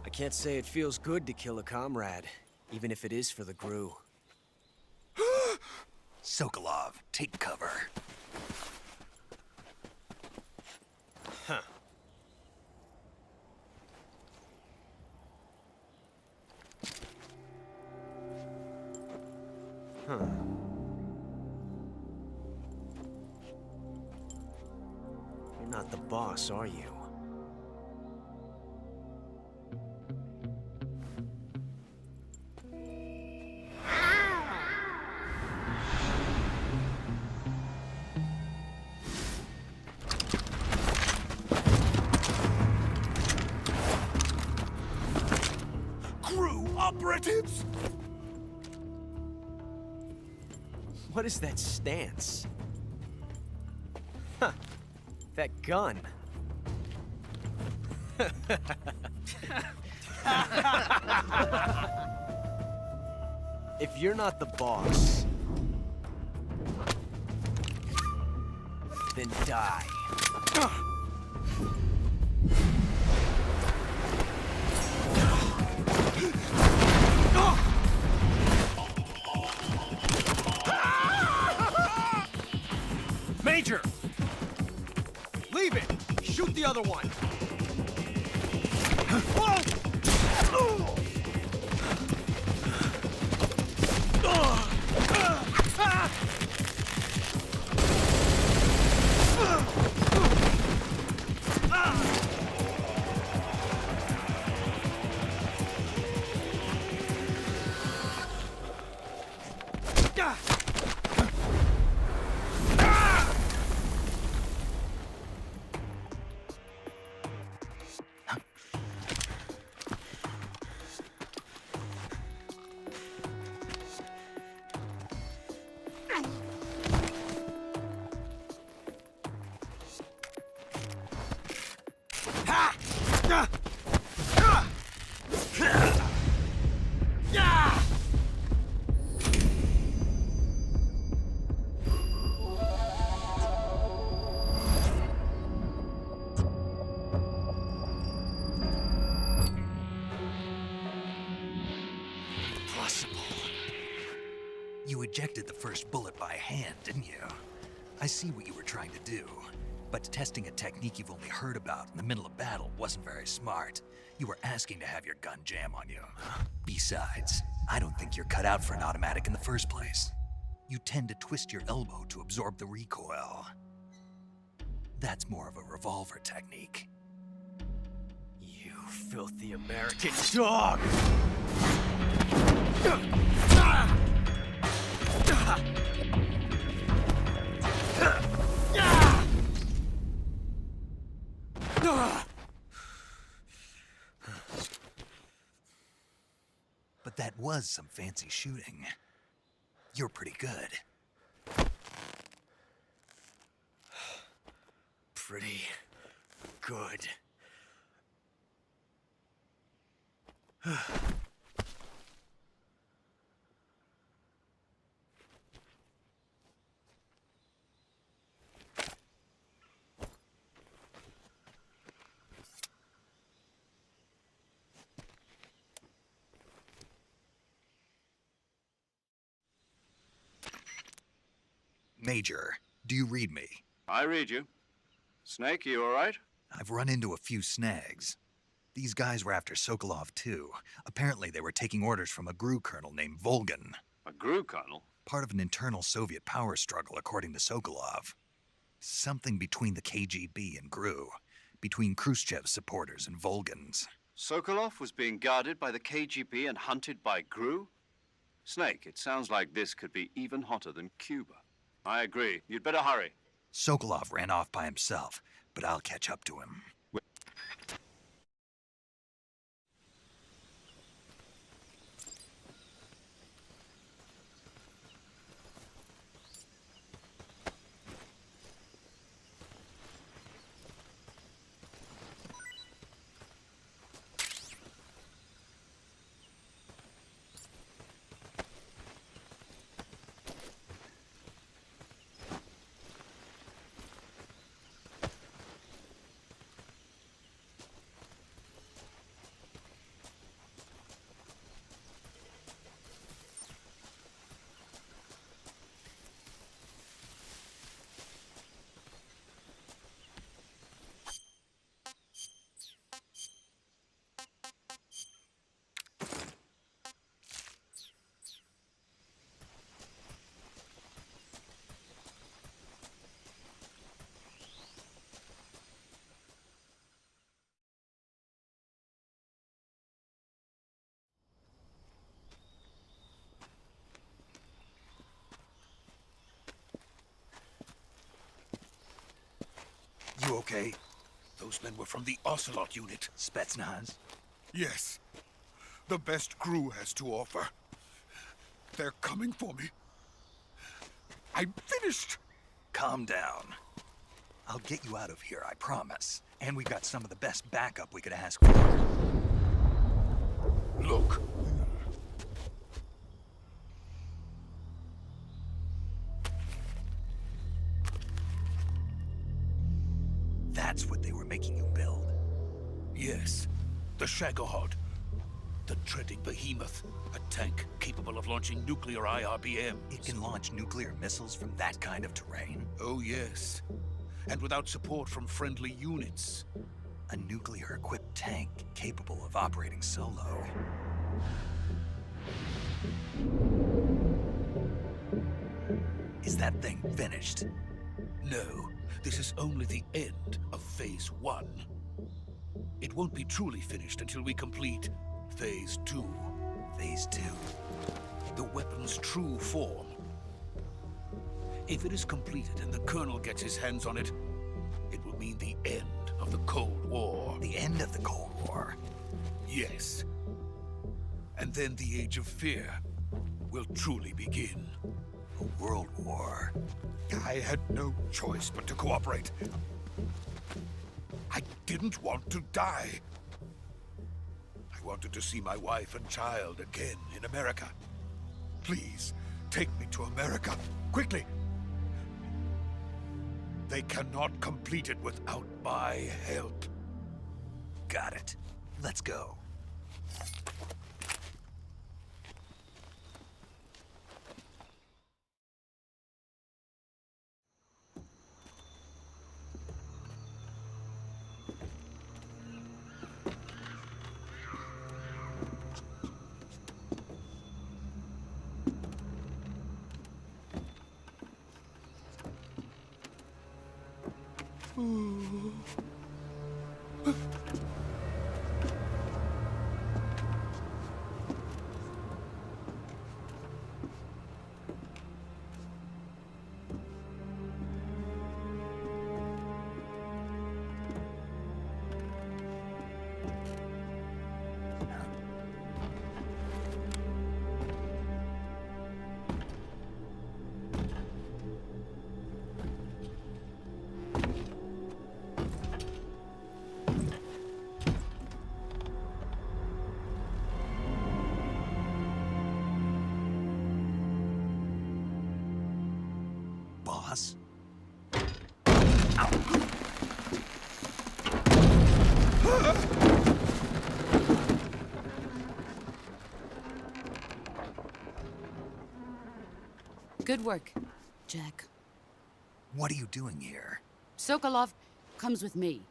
I can't say it feels good to kill a comrade, even if it is for the GRU. Sokolov, take cover. Huh. Huh. You're not the boss, are you? Operatives! What is that stance? Huh. That gun. If you're not the boss, then die. Major! Leave it! Shoot the other one! Impossible. You ejected the first bullet by hand, didn't you? I see what you were trying to do, but testing a technique you've only heard about in the middle of battle wasn't very smart. You were asking to have your gun jam on you. Besides, I don't think you're cut out for an automatic in the first place. You tend to twist your elbow to absorb the recoil. That's more of a revolver technique. You filthy American dog! But that was some fancy shooting. You're pretty good. Pretty good. Major, do you read me? I read you. Snake, you all right? I've run into a few snags. These guys were after Sokolov, too. Apparently they were taking orders from a GRU colonel named Volgan. A GRU colonel? Part of an internal Soviet power struggle, according to Sokolov. Something between the KGB and GRU. Between Khrushchev's supporters and Volgan's. Sokolov was being guarded by the KGB and hunted by GRU? Snake, it sounds like this could be even hotter than Cuba. I agree. You'd better hurry. Sokolov ran off by himself, but I'll catch up to him. You okay? Those men were from the Ocelot unit. Spetsnaz? Yes. The best GRU has to offer. They're coming for me. I'm finished! Calm down. I'll get you out of here, I promise. And we got some of the best backup we could ask for. Look. That's what they were making you build? Yes. The Shagohod. The treading behemoth. A tank capable of launching nuclear IRBMs. It can launch nuclear missiles from that kind of terrain? Oh, yes. And without support from friendly units. A nuclear-equipped tank capable of operating solo. Is that thing finished? No. This is only the end of Phase 1. It won't be truly finished until we complete Phase 2. Phase 2? The weapon's true form. If it is completed and the Colonel gets his hands on it, it will mean the end of the Cold War. The end of the Cold War? Yes. And then the Age of Fear will truly begin. A world war? I had no choice but to cooperate. I didn't want to die. I wanted to see my wife and child again in America. Please, take me to America, quickly. They cannot complete it without my help. Got it. Let's go. Boss? Good work, Jack. What are you doing here? Sokolov comes with me.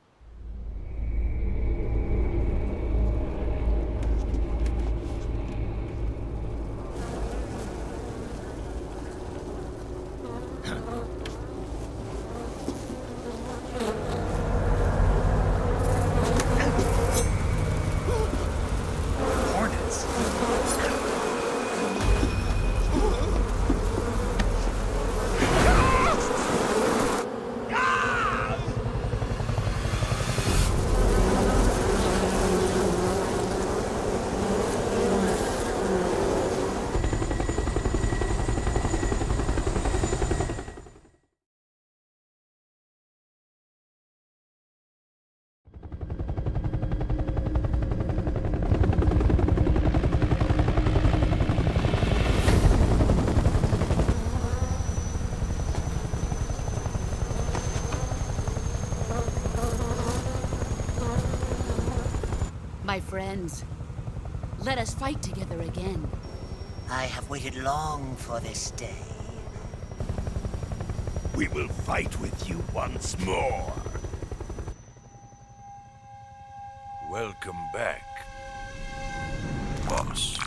Hornets? My friends, let us fight together again. I have waited long for this day. We will fight with you once more. Welcome back, boss.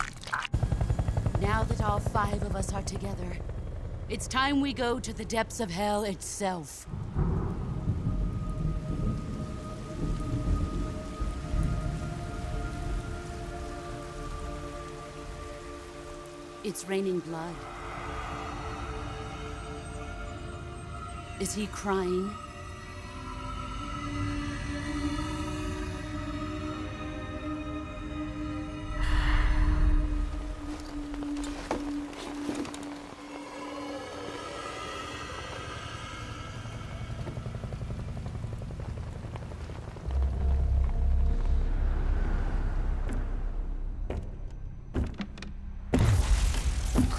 Now that all 5 of us are together, it's time we go to the depths of hell itself. It's raining blood. Is he crying?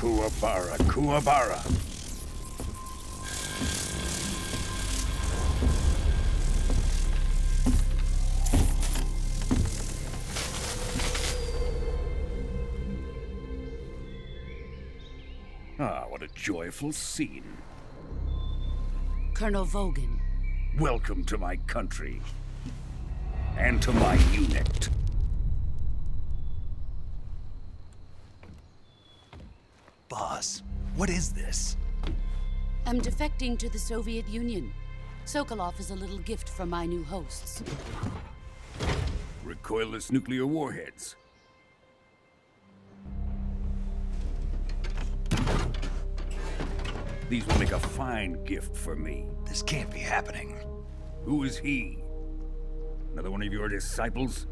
Kuwabara, Kuwabara. Ah, what a joyful scene. Colonel Vogan. Welcome to my country. And to my unit. Boss, what is this? I'm defecting to the Soviet Union. Sokolov is a little gift from my new hosts. Recoilless nuclear warheads. These will make a fine gift for me. This can't be happening. Who is he? Another one of your disciples?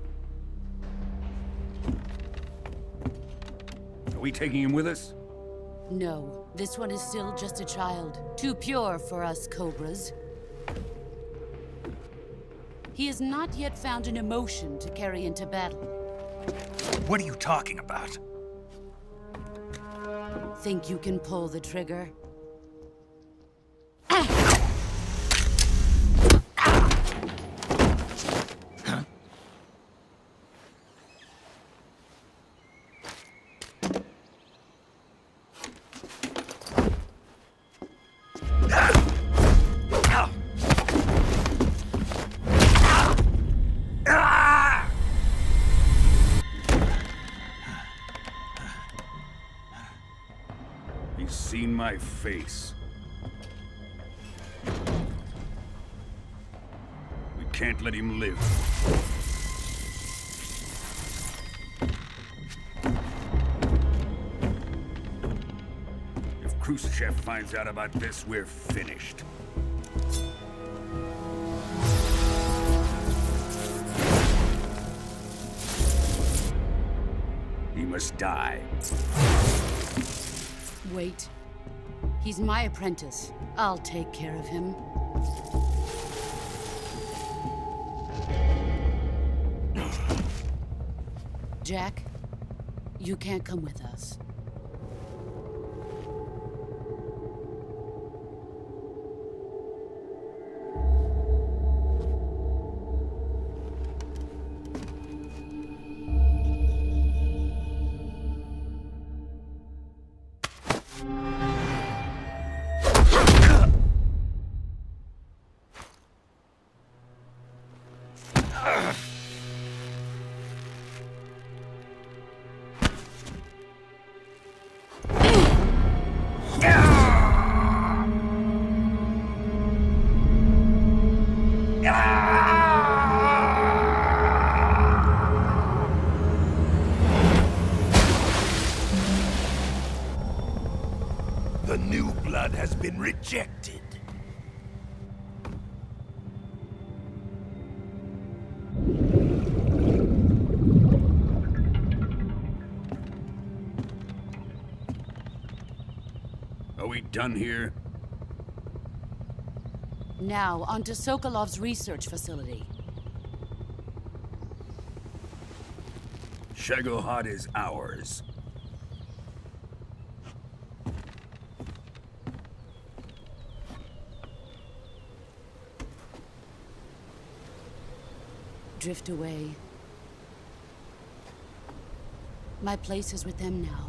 Are we taking him with us? No, this one is still just a child. Too pure for us Cobras. He has not yet found an emotion to carry into battle. What are you talking about? Think you can pull the trigger? He's seen my face. can't let him live. If Khrushchev finds out about this, we're finished. He must die. Wait. He's my apprentice. I'll take care of him. Jack, you can't come with us. The new blood has been rejected. Are we done here? Now, onto Sokolov's research facility. Shagohod is ours. Drift away. My place is with them now.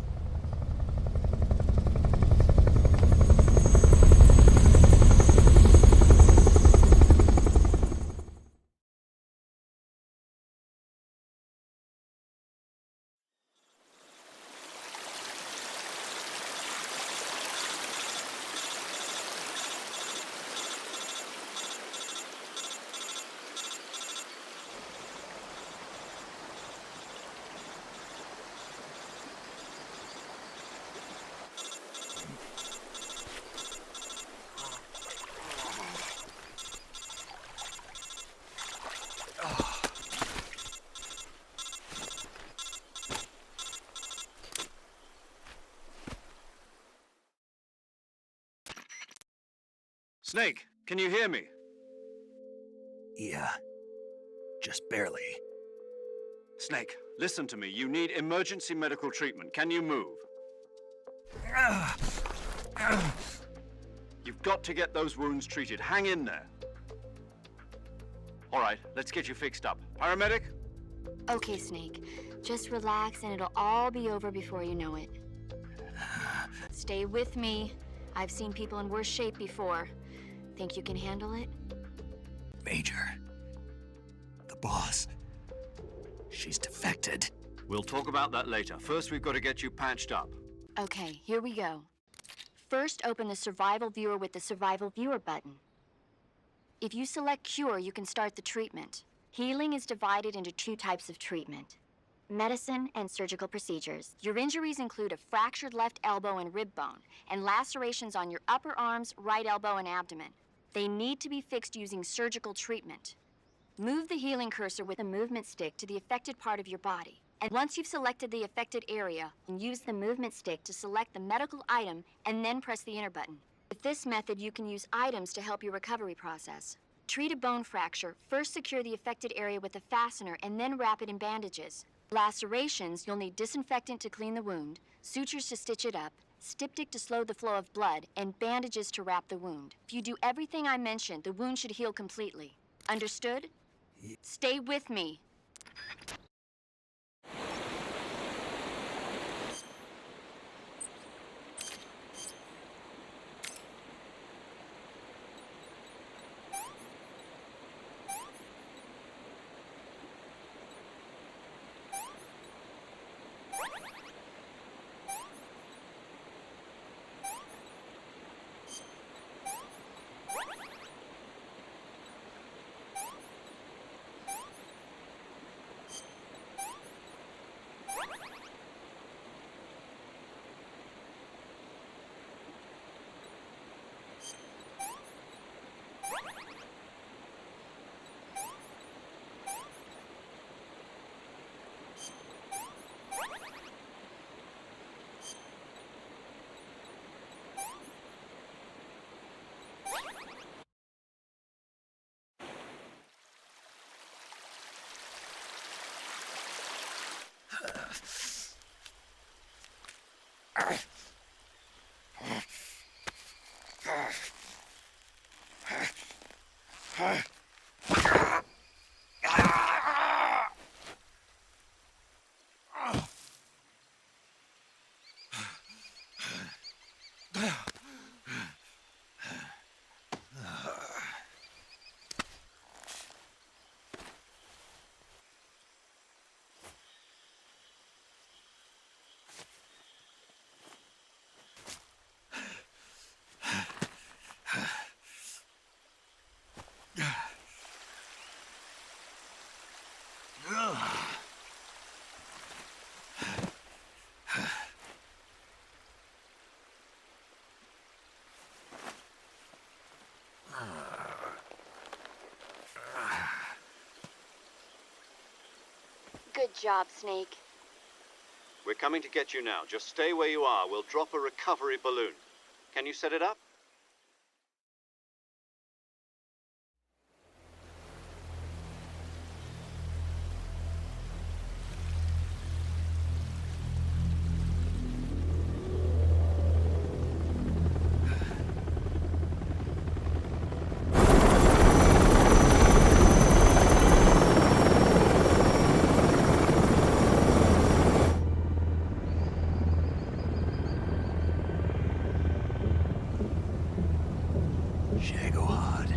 Snake, can you hear me? Yeah. Just barely. Snake, listen to me. You need emergency medical treatment. Can you move? You've got to get those wounds treated. Hang in there. All right, let's get you fixed up. Paramedic? Okay, Snake. Just relax and it'll all be over before you know it. Stay with me. I've seen people in worse shape before. Think you can handle it? Major. The boss. She's defected. We'll talk about that later. First, we've got to get you patched up. Okay, here we go. First, open the Survival Viewer with the Survival Viewer button. If you select Cure, you can start the treatment. Healing is divided into two types of treatment: medicine and surgical procedures. Your injuries include a fractured left elbow and rib bone, and lacerations on your upper arms, right elbow, and abdomen. They need to be fixed using surgical treatment. Move the healing cursor with a movement stick to the affected part of your body. And once you've selected the affected area, use the movement stick to select the medical item and then press the enter button. With this method, you can use items to help your recovery process. Treat a bone fracture, first secure the affected area with a fastener and then wrap it in bandages. Lacerations, you'll need disinfectant to clean the wound, sutures to stitch it up, styptic to slow the flow of blood, and bandages to wrap the wound. If you do everything I mentioned, the wound should heal completely. Understood? Stay with me. Good job, Snake. We're coming to get you now. Just stay where you are. We'll drop a recovery balloon. Can you set it up? Shagohod.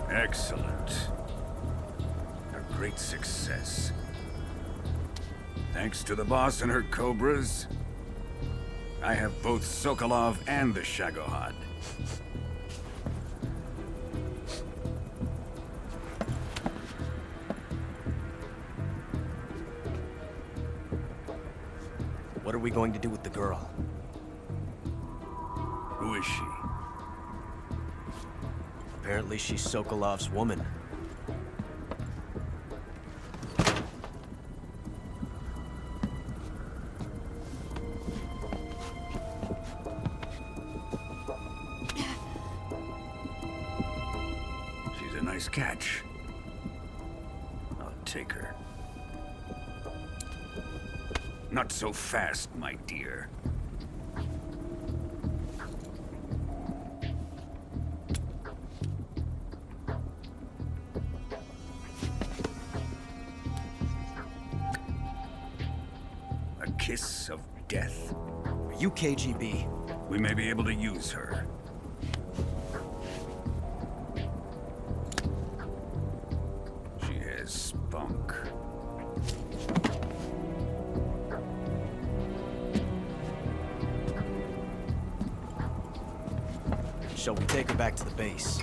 Excellent. A great success. Thanks to the boss and her cobras, I have both Sokolov and the Shagohod. What are we going to do with the girl? Who is she? Apparently she's Sokolov's woman. She's a nice catch. I'll take her. Not so fast, my dear. A kiss of death? Are you KGB? We may be able to use her. She has spunk. Shall we take her back to the base?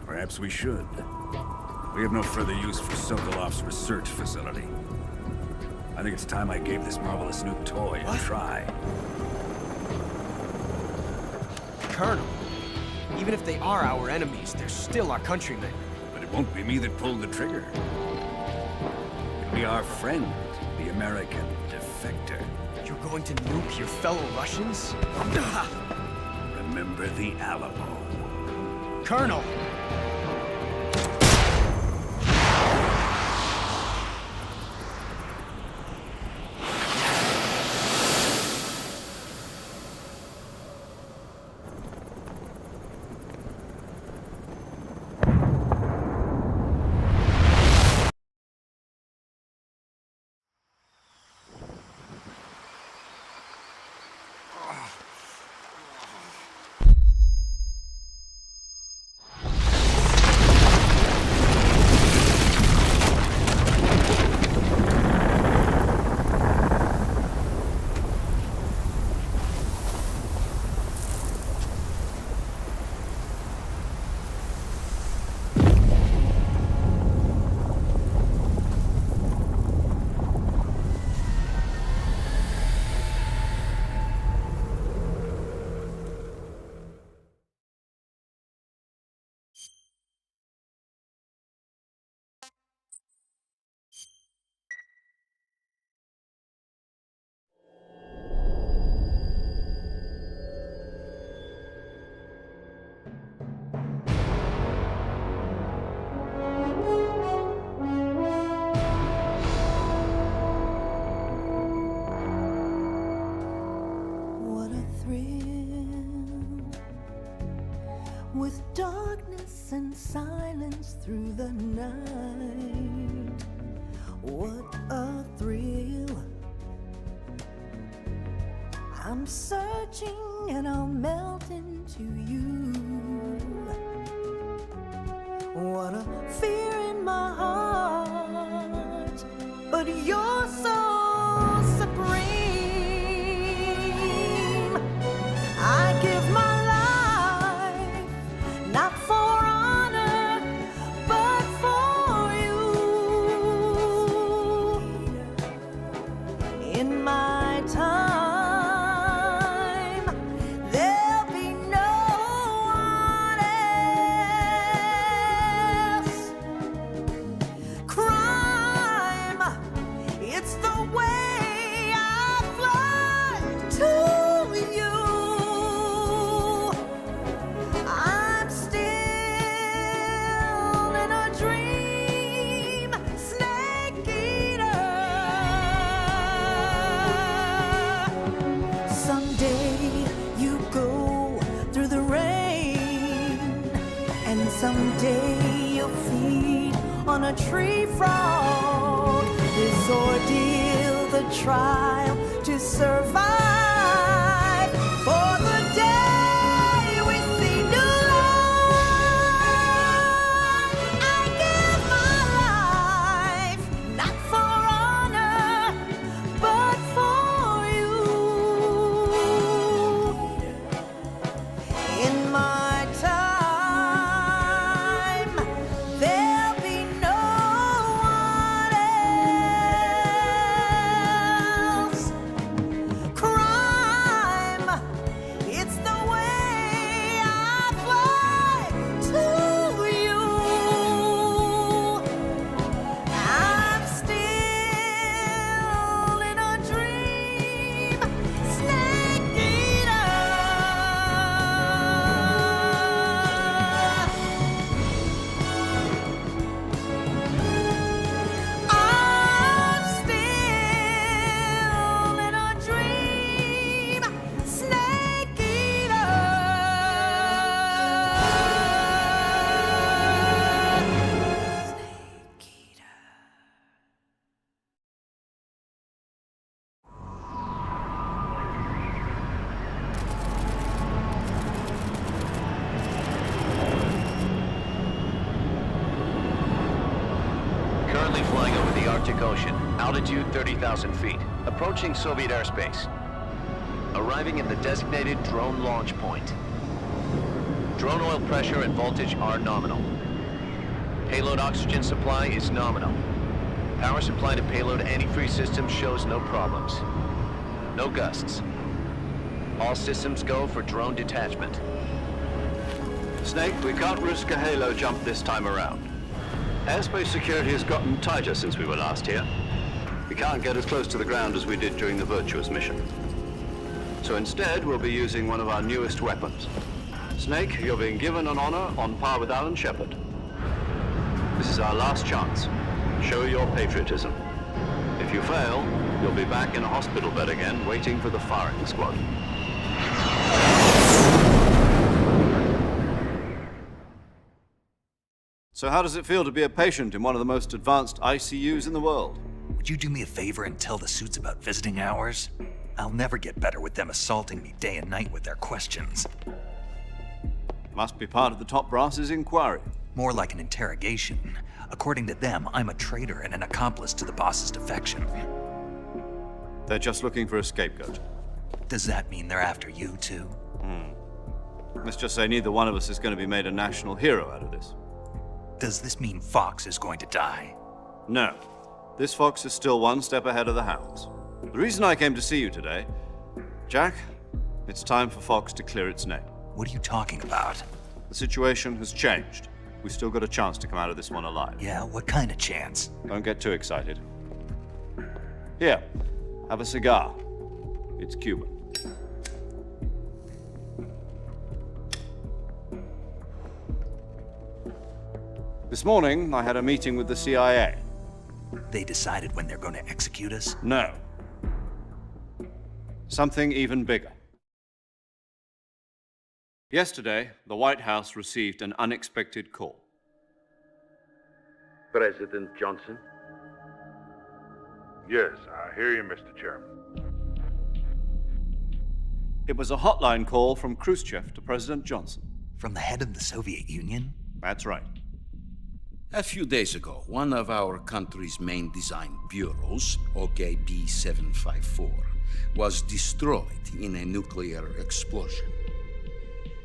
Perhaps we should. We have no further use for Sokolov's research facility. I think it's time I gave this marvelous new toy a try. Colonel, even if they are our enemies, they're still our countrymen. But it won't be me that pulled the trigger. It'll be our friend, the American defector. You're going to nuke your fellow Russians? Remember the Alamo. Colonel! With darkness and silence through the night, what a thrill. I'm searching and I'll melt into you. What a fear in my heart, but you're so supreme. I give my not for honor, but for you. In my time, there'll be no one else. Crime, it's the way I fly to you. Someday you'll feed on a tree frog. This ordeal, the trial to survive. For the day we see new life, I give my life, not for honor, but for you. In my time, Ocean, altitude 30,000 feet, approaching Soviet airspace. Arriving at the designated drone launch point. Drone oil pressure and voltage are nominal. Payload oxygen supply is nominal. Power supply to payload antifreeze system shows no problems. No gusts. All systems go for drone detachment. Snake, we can't risk a halo jump this time around. Airspace security has gotten tighter since we were last here. We can't get as close to the ground as we did during the Virtuous mission. So instead, we'll be using one of our newest weapons. Snake, you're being given an honor on par with Alan Shepard. This is our last chance. Show your patriotism. If you fail, you'll be back in a hospital bed again, waiting for the firing squad. So how does it feel to be a patient in one of the most advanced ICUs in the world? Would you do me a favor and tell the suits about visiting hours? I'll never get better with them assaulting me day and night with their questions. Must be part of the top brass's inquiry. More like an interrogation. According to them, I'm a traitor and an accomplice to the boss's defection. They're just looking for a scapegoat. Does that mean they're after you, too? Let's just say neither one of us is going to be made a national hero out of this. Does this mean Fox is going to die? No. This fox is still one step ahead of the hounds. The reason I came to see you today, Jack, it's time for Fox to clear its name. What are you talking about? The situation has changed. We've still got a chance to come out of this one alive. Yeah, what kind of chance? Don't get too excited. Here, have a cigar. It's Cuban. This morning, I had a meeting with the CIA. They decided when they're going to execute us? No. Something even bigger. Yesterday, the White House received an unexpected call. President Johnson? Yes, I hear you, Mr. Chairman. It was a hotline call from Khrushchev to President Johnson. From the head of the Soviet Union? That's right. A few days ago, one of our country's main design bureaus, OKB 754, was destroyed in a nuclear explosion.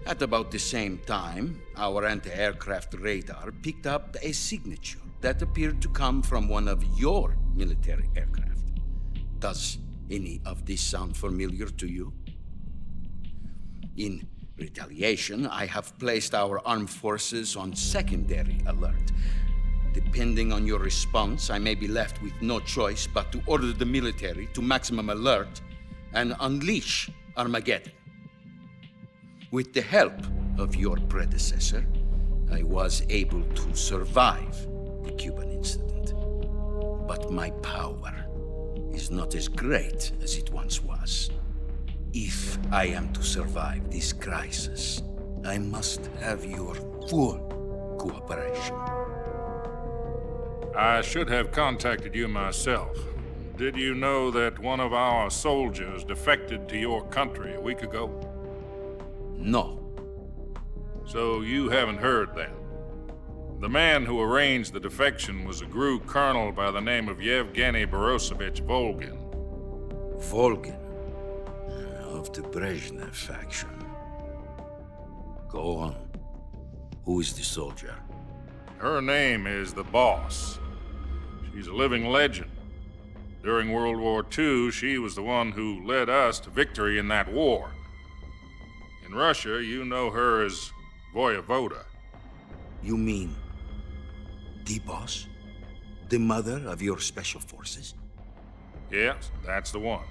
At about the same time, our anti-aircraft radar picked up a signature that appeared to come from one of your military aircraft. Does any of this sound familiar to you? In retaliation, I have placed our armed forces on secondary alert. Depending on your response, I may be left with no choice but to order the military to maximum alert and unleash Armageddon. With the help of your predecessor, I was able to survive the Cuban incident. But my power is not as great as it once was. If I am to survive this crisis, I must have your full cooperation. I should have contacted you myself. Did you know that one of our soldiers defected to your country a week ago? No. So you haven't heard then. The man who arranged the defection was a GRU colonel by the name of Yevgeny Borisovich Volgin. Volgin? Of the Brezhnev faction. Go on. Who is the soldier? Her name is the Boss. She's a living legend. During World War II, she was the one who led us to victory in that war. In Russia, you know her as Voyevoda. You mean the Boss? The mother of your special forces? Yes, that's the one.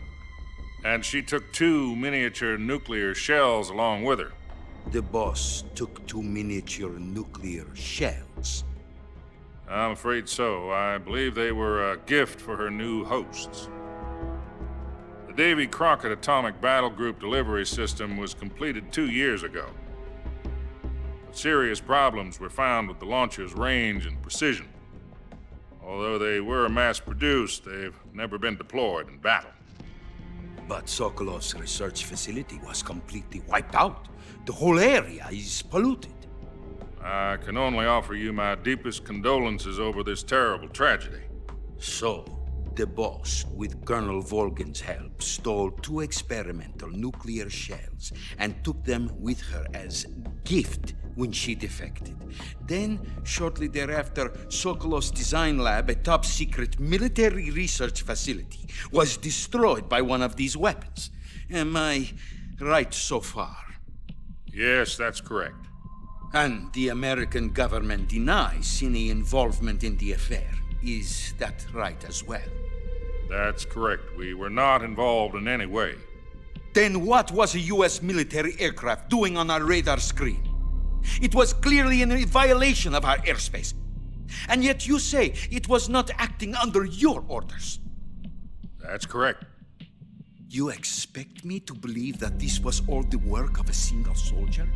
And she took 2 miniature nuclear shells along with her. The Boss took 2 miniature nuclear shells? I'm afraid so. I believe they were a gift for her new hosts. The Davy Crockett Atomic Battle Group delivery system was completed 2 years ago. But serious problems were found with the launcher's range and precision. Although they were mass-produced, they've never been deployed in battle. But Sokolov's research facility was completely wiped out. The whole area is polluted. I can only offer you my deepest condolences over this terrible tragedy. So, the Boss, with Colonel Volgin's help, stole 2 experimental nuclear shells and took them with her as gift when she defected. Then, shortly thereafter, Sokolov's design lab, a top-secret military research facility, was destroyed by one of these weapons. Am I right so far? Yes, that's correct. And the American government denies any involvement in the affair. Is that right as well? That's correct. We were not involved in any way. Then what was a US military aircraft doing on our radar screen? It was clearly in violation of our airspace. And yet you say it was not acting under your orders. That's correct. You expect me to believe that this was all the work of a single soldier?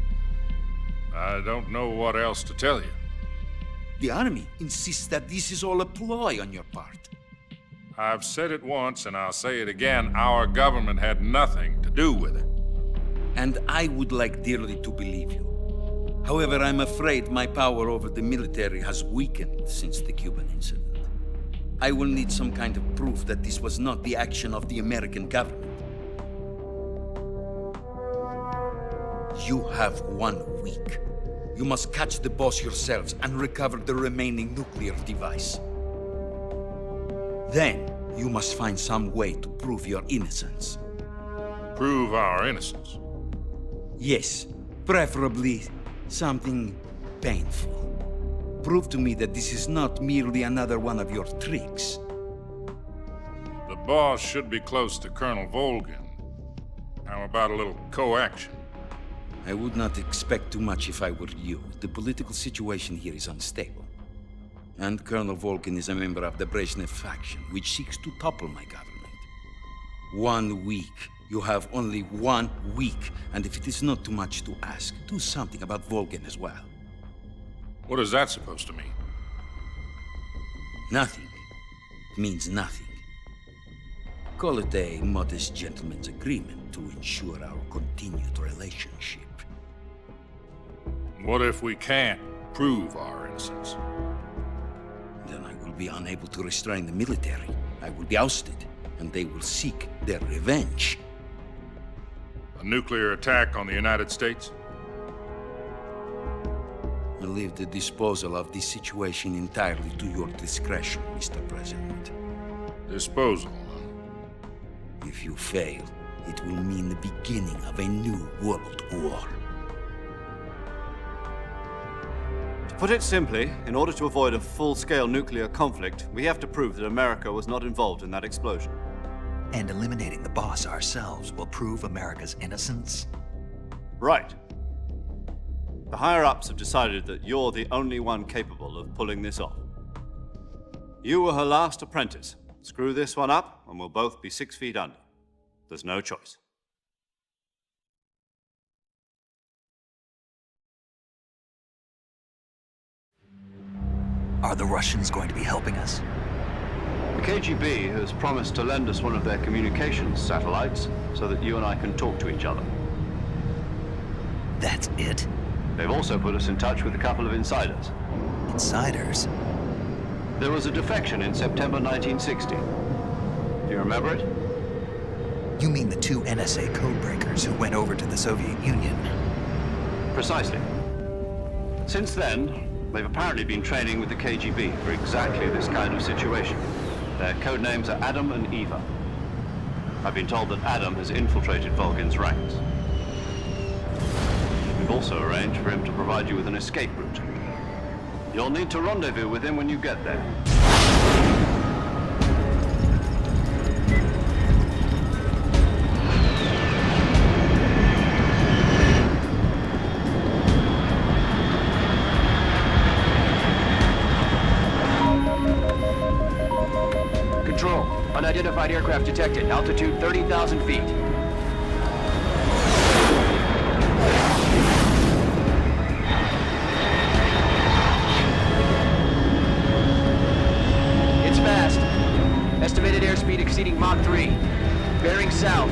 I don't know what else to tell you. The army insists that this is all a ploy on your part. I've said it once, and I'll say it again. Our government had nothing to do with it. And I would like dearly to believe you. However, I'm afraid my power over the military has weakened since the Cuban incident. I will need some kind of proof that this was not the action of the American government. You have 1 week. You must catch the boss yourselves and recover the remaining nuclear device. Then, you must find some way to prove your innocence. Prove our innocence? Yes, preferably something painful. Prove to me that this is not merely another one of your tricks. The boss should be close to Colonel Volgin. How about a little co-action? I would not expect too much if I were you. The political situation here is unstable. And Colonel Volgin is a member of the Brezhnev faction, which seeks to topple my government. 1 week. You have only 1 week, and if it is not too much to ask, do something about Volgin as well. What is that supposed to mean? Nothing. It means nothing. Call it a modest gentleman's agreement to ensure our continued relationship. What if we can't prove our innocence? Then I will be unable to restrain the military. I will be ousted, and they will seek their revenge. A nuclear attack on the United States? I leave the disposal of this situation entirely to your discretion, Mr. President. Disposal? If you fail, it will mean the beginning of a new world war. To put it simply, in order to avoid a full-scale nuclear conflict, we have to prove that America was not involved in that explosion. And eliminating the boss ourselves will prove America's innocence? Right. The higher-ups have decided that you're the only one capable of pulling this off. You were her last apprentice. Screw this one up, and we'll both be 6 feet under. There's no choice. Are the Russians going to be helping us? The KGB has promised to lend us one of their communications satellites so that you and I can talk to each other. That's it? They've also put us in touch with a couple of insiders. Insiders? There was a defection in September 1960. Do you remember it? You mean the 2 NSA codebreakers who went over to the Soviet Union? Precisely. Since then, they've apparently been training with the KGB for exactly this kind of situation. Their code names are Adam and Eva. I've been told that Adam has infiltrated Volgin's ranks. We've also arranged for him to provide you with an escape route. You'll need to rendezvous with him when you get there. Control, unidentified aircraft detected. Altitude 30,000 feet. It's fast. Estimated airspeed exceeding Mach 3. Bearing south.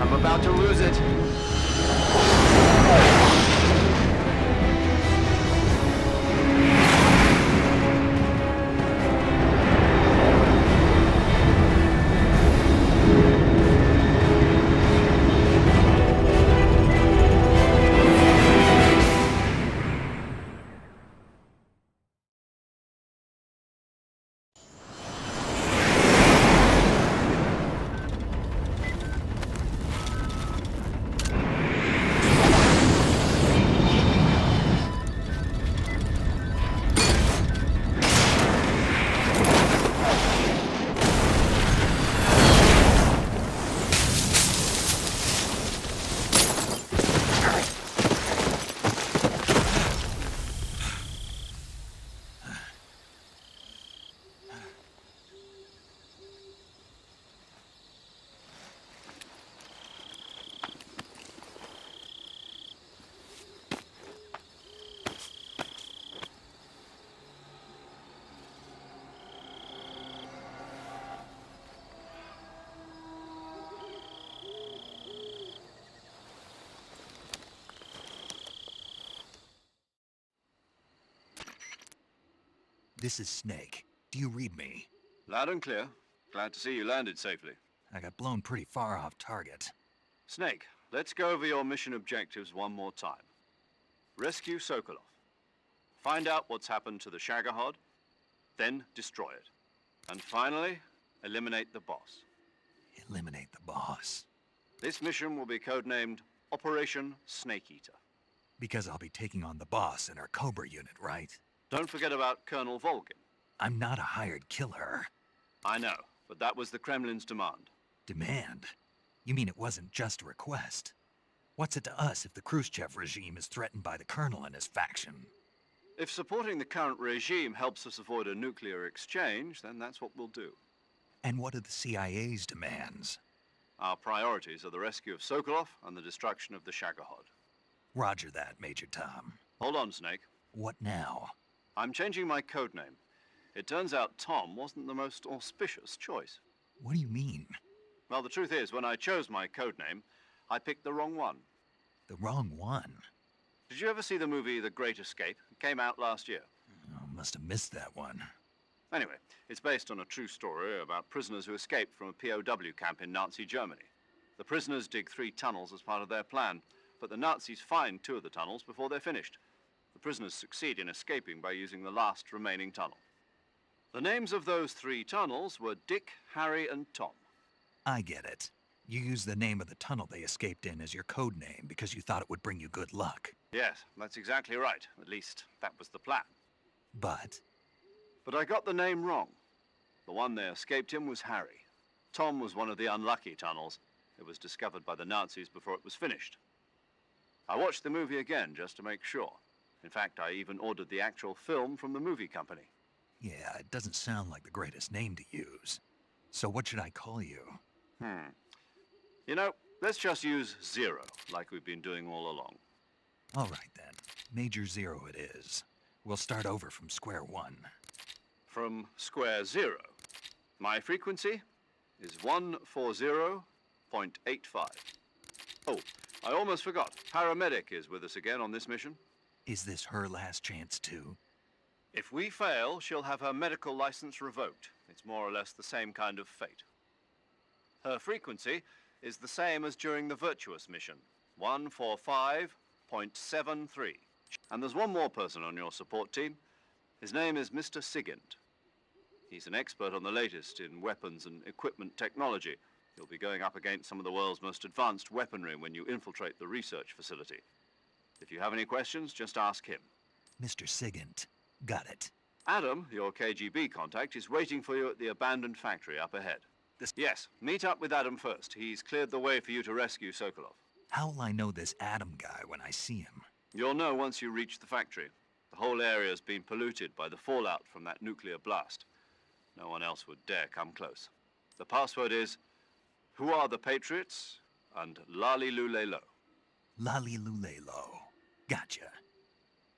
I'm about to lose it. This is Snake. Do you read me? Loud and clear. Glad to see you landed safely. I got blown pretty far off target. Snake, let's go over your mission objectives one more time. Rescue Sokolov. Find out what's happened to the Shagohod, then destroy it. And finally, eliminate the boss. Eliminate the boss. This mission will be codenamed Operation Snake Eater. Because I'll be taking on the boss in our Cobra unit, right? Don't forget about Colonel Volgin. I'm not a hired killer. I know, but that was the Kremlin's demand. Demand? You mean it wasn't just a request? What's it to us if the Khrushchev regime is threatened by the Colonel and his faction? If supporting the current regime helps us avoid a nuclear exchange, then that's what we'll do. And what are the CIA's demands? Our priorities are the rescue of Sokolov and the destruction of the Shagohod. Roger that, Major Tom. Hold on, Snake. What now? I'm changing my codename. It turns out Tom wasn't the most auspicious choice. What do you mean? Well, the truth is, when I chose my codename, I picked the wrong one. The wrong one? Did you ever see the movie The Great Escape? It came out last year. Oh, must have missed that one. Anyway, it's based on a true story about prisoners who escaped from a POW camp in Nazi Germany. The prisoners dig 3 tunnels as part of their plan, but the Nazis find 2 of the tunnels before they're finished. The prisoners succeed in escaping by using the last remaining tunnel. The names of those 3 tunnels were Dick, Harry, and Tom. I get it. You used the name of the tunnel they escaped in as your code name because you thought it would bring you good luck. Yes, that's exactly right. At least, that was the plan. But I got the name wrong. The one they escaped in was Harry. Tom was one of the unlucky tunnels. It was discovered by the Nazis before it was finished. I watched the movie again just to make sure. In fact, I even ordered the actual film from the movie company. yeah, it doesn't sound like the greatest name to use. So what should I call you? You know, let's just use Zero, like we've been doing all along. All right, then. Major Zero it is. We'll start over from square one. From square 0. My frequency is 140.85. Oh, I almost forgot. Paramedic is with us again on this mission. Is this her last chance, too? If we fail, she'll have her medical license revoked. It's more or less the same kind of fate. Her frequency is the same as during the Virtuous mission, 145.73. And there's one more person on your support team. His name is Mr. Sigint. He's an expert on the latest in weapons and equipment technology. You'll be going up against some of the world's most advanced weaponry when you infiltrate the research facility. If you have any questions, just ask him. Mr. Sigint. Got it. Adam, your KGB contact, is waiting for you at the abandoned factory up ahead. Yes, meet up with Adam first. He's cleared the way for you to rescue Sokolov. How'll I know this Adam guy when I see him? You'll know once you reach the factory. The whole area's been polluted by the fallout from that nuclear blast. No one else would dare come close. The password is, "Who are the Patriots?" and Lali Lulelo. Lali Lulelo. Gotcha.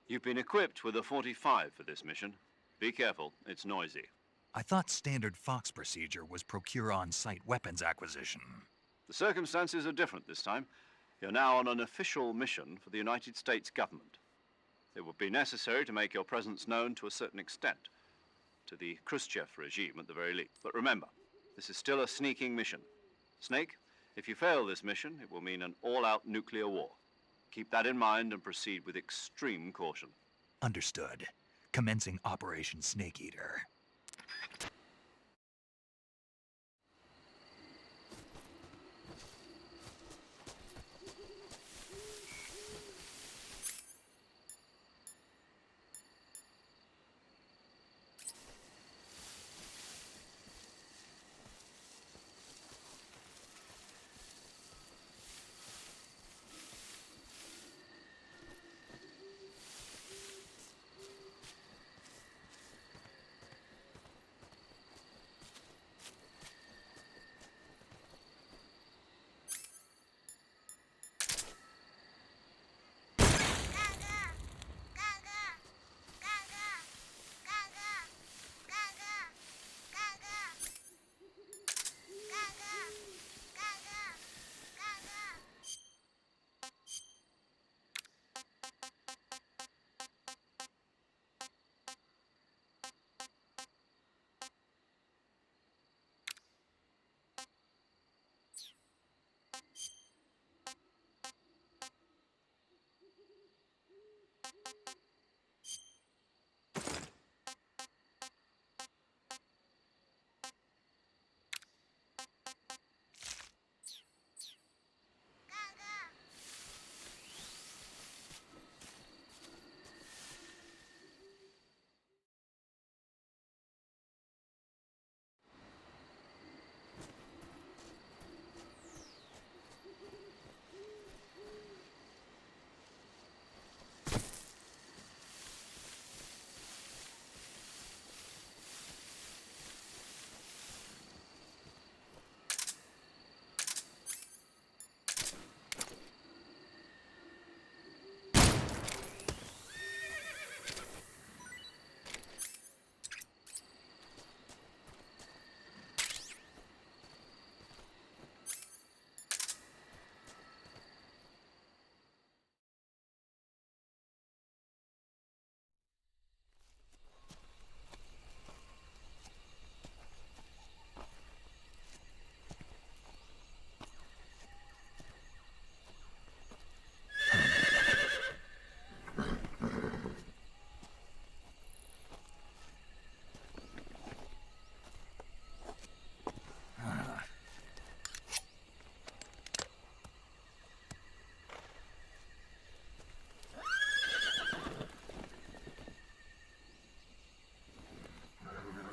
You've been equipped with a 45 for this mission. Be careful, it's noisy. I thought standard Fox procedure was procure on-site weapons acquisition. The circumstances are different this time. You're now on an official mission for the United States government. It would be necessary to make your presence known to a certain extent, to the Khrushchev regime at the very least. But remember, this is still a sneaking mission. Snake, if you fail this mission, it will mean an all-out nuclear war. Keep that in mind and proceed with extreme caution. Understood. Commencing Operation Snake Eater.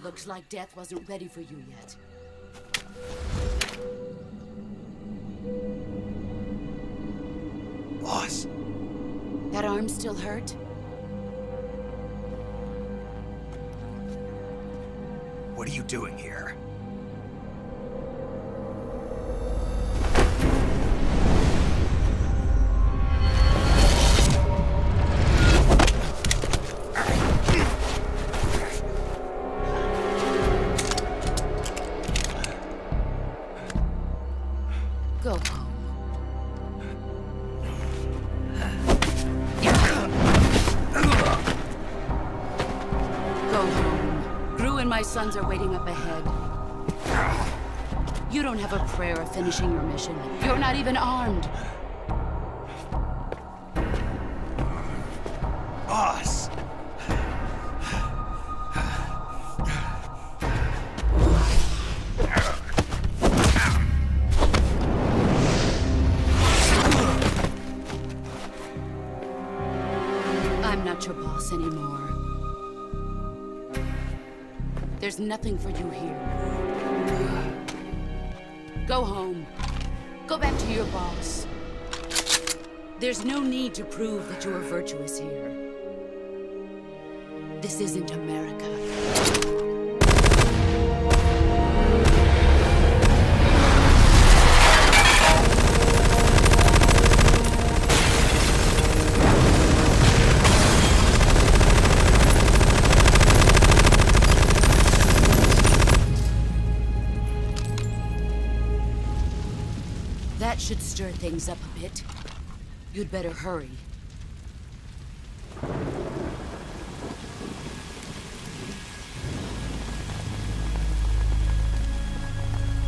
Looks like death wasn't ready for you yet. Boss. That arm still hurt? What are you doing here? Go home. Go home. Gru and my sons are waiting up ahead. You don't have a prayer of finishing your mission. You're not even armed. Boss! I'm not your boss anymore. There's nothing for you here. Go home. Go back to your boss. There's no need to prove that you are virtuous here. This isn't America. That should stir things up a bit. You'd better hurry.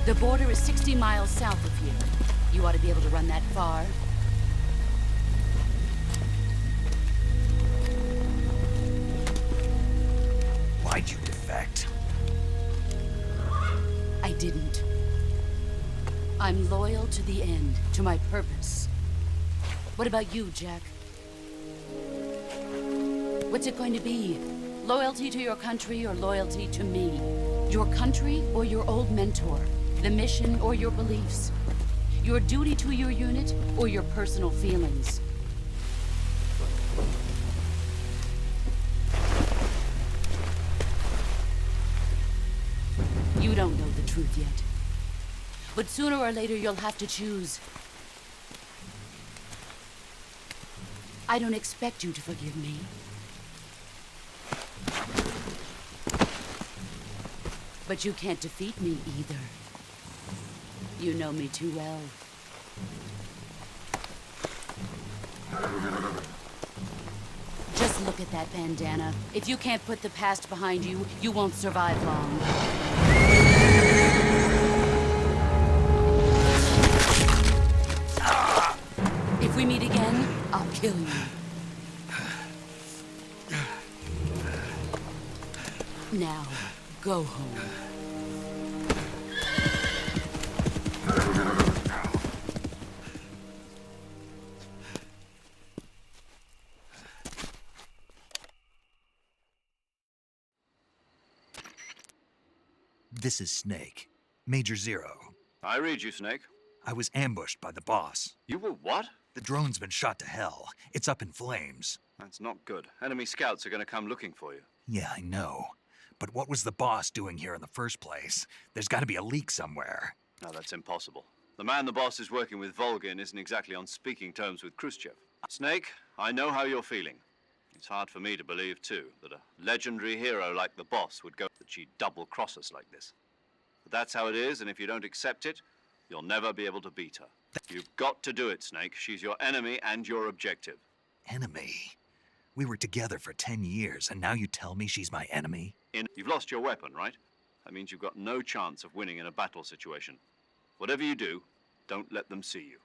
The border is 60 miles south of here. You ought to be able to run that far. Why'd you defect? I didn't. I'm loyal to the end, to my purpose. What about you, Jack? What's it going to be? Loyalty to your country or loyalty to me? Your country or your old mentor? The mission or your beliefs? Your duty to your unit or your personal feelings? You don't know the truth yet. But sooner or later, you'll have to choose. I don't expect you to forgive me. But you can't defeat me either. You know me too well. Just look at that bandana. If you can't put the past behind you, you won't survive long. If we meet again, I'll kill you. Now, go home. This is Snake. Major Zero. I read you, Snake. I was ambushed by the boss. You were what? The drone's been shot to hell. It's up in flames. That's not good. Enemy scouts are going to come looking for you. Yeah, I know. But what was the boss doing here in the first place? There's got to be a leak somewhere. No, that's impossible. The man the boss is working with, Volgin, isn't exactly on speaking terms with Khrushchev. Snake, I know how you're feeling. It's hard for me to believe, too, that a legendary hero like the boss would go that she'd double-cross us like this. But that's how it is, and if you don't accept it, you'll never be able to beat her. You've got to do it, Snake. She's your enemy and your objective. Enemy? We were together for 10 years, and now you tell me she's my enemy? You've lost your weapon, right? That means you've got no chance of winning in a battle situation. Whatever you do, don't let them see you.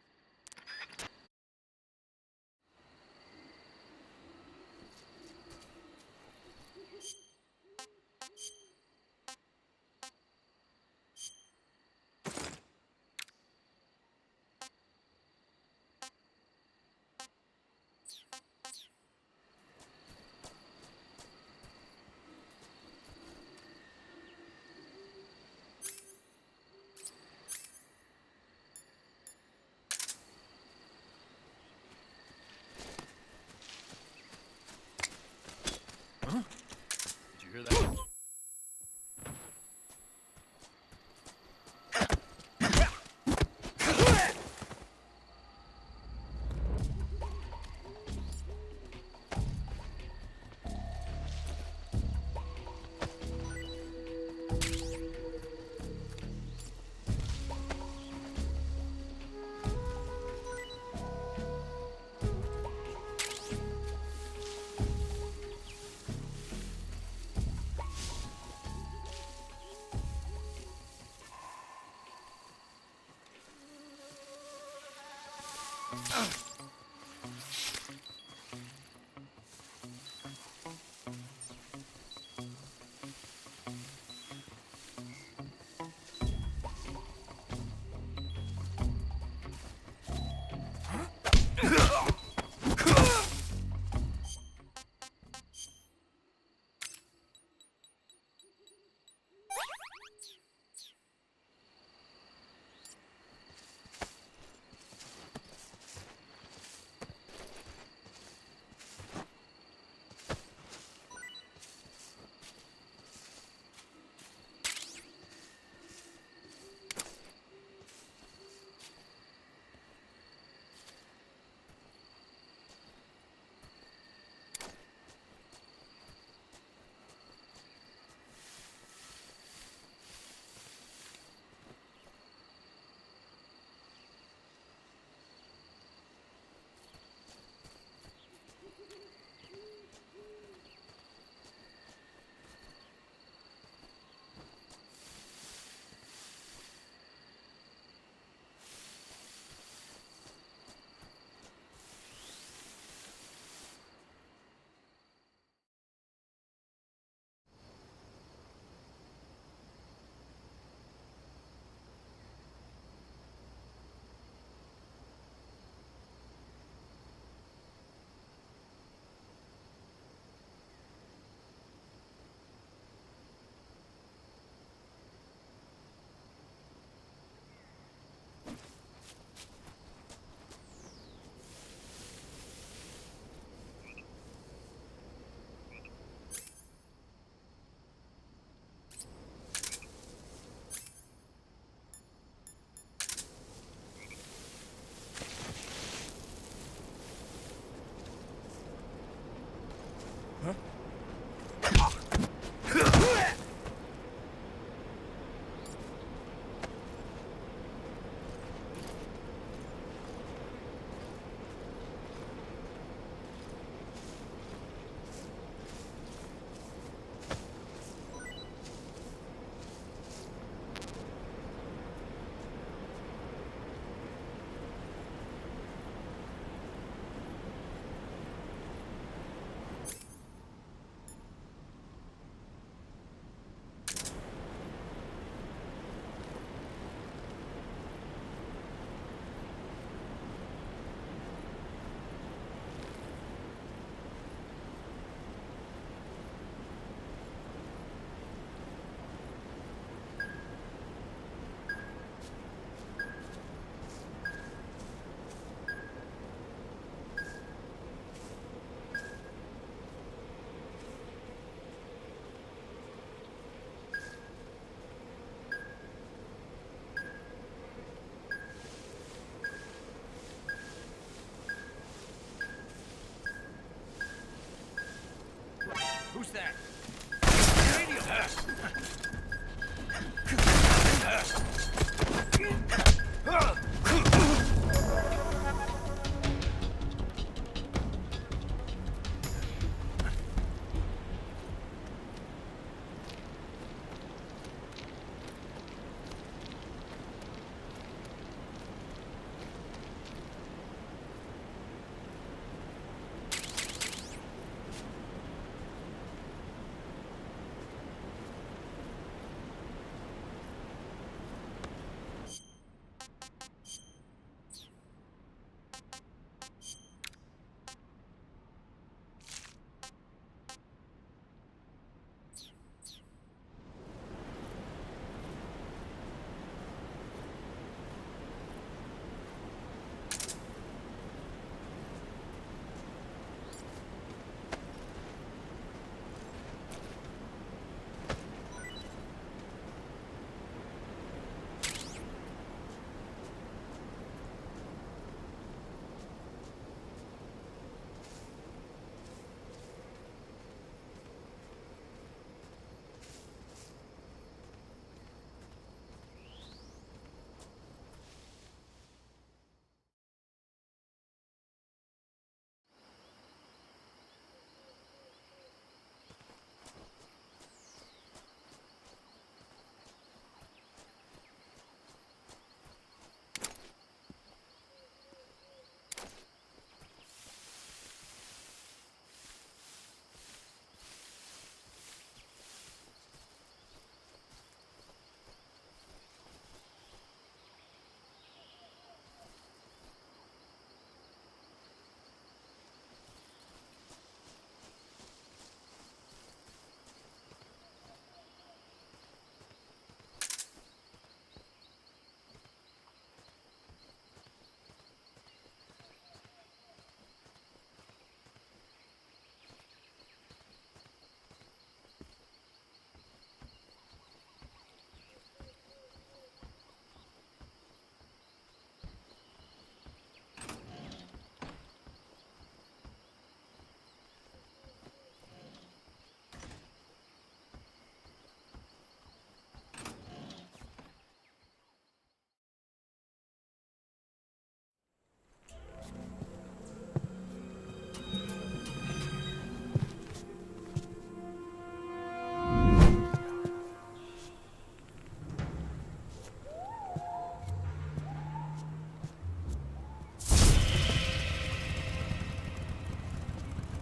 that?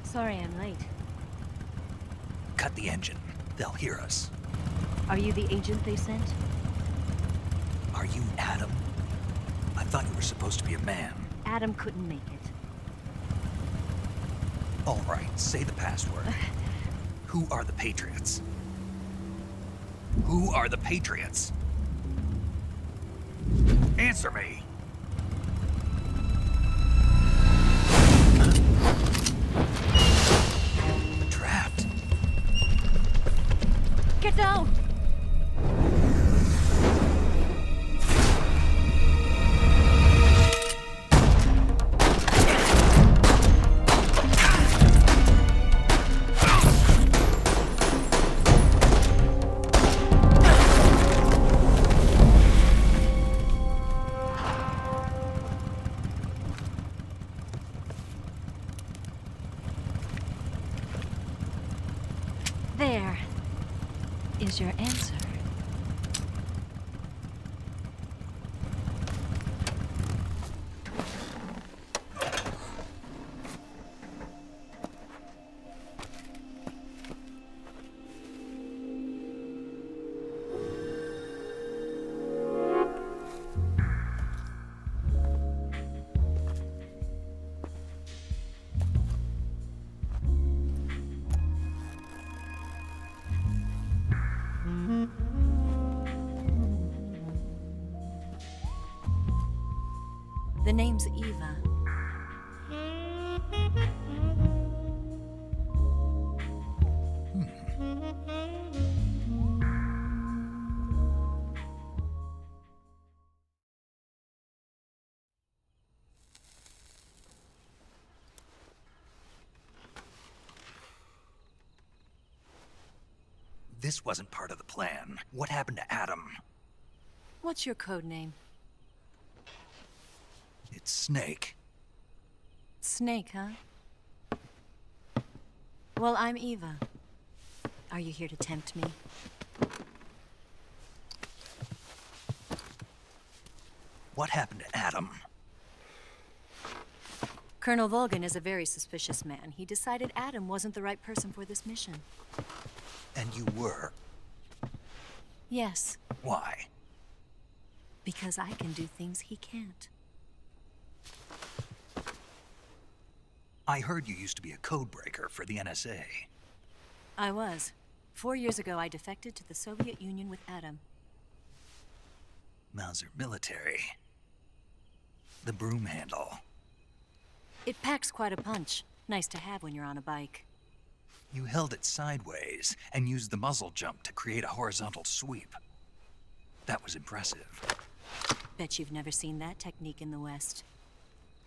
Sorry I'm late. Cut the engine. They'll hear us. Are you the agent they sent? Are you Adam? I thought you were supposed to be a man. Adam couldn't make it. All right, say the password. Who are the Patriots? Who are the Patriots? Answer me! Trapped. Get down! There is your answer. The name's Eva. This wasn't part of the plan. What happened to Adam? What's your code name? It's Snake. Snake, huh? Well, I'm Eva. Are you here to tempt me? What happened to Adam? Colonel Volgan is a very suspicious man. He decided Adam wasn't the right person for this mission. And you were? Yes. Why? Because I can do things he can't. I heard you used to be a codebreaker for the NSA. I was. 4 years ago, I defected to the Soviet Union with Adam. Mauser military. The broom handle. It packs quite a punch. Nice to have when you're on a bike. You held it sideways and used the muzzle jump to create a horizontal sweep. That was impressive. Bet you've never seen that technique in the West.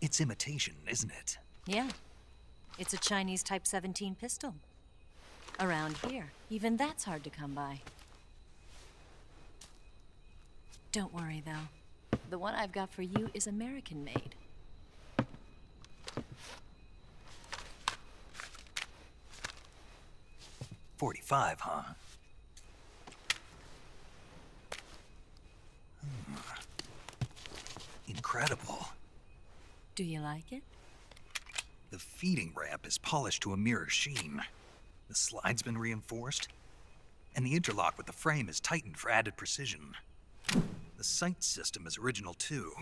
It's imitation, isn't it? Yeah. It's a Chinese Type 17 pistol. Around here, even that's hard to come by. Don't worry, though. The one I've got for you is American-made. .45, huh? Incredible. Do you like it? The feeding ramp is polished to a mirror sheen. The slide's been reinforced, and the interlock with the frame is tightened for added precision. The sight system is original too.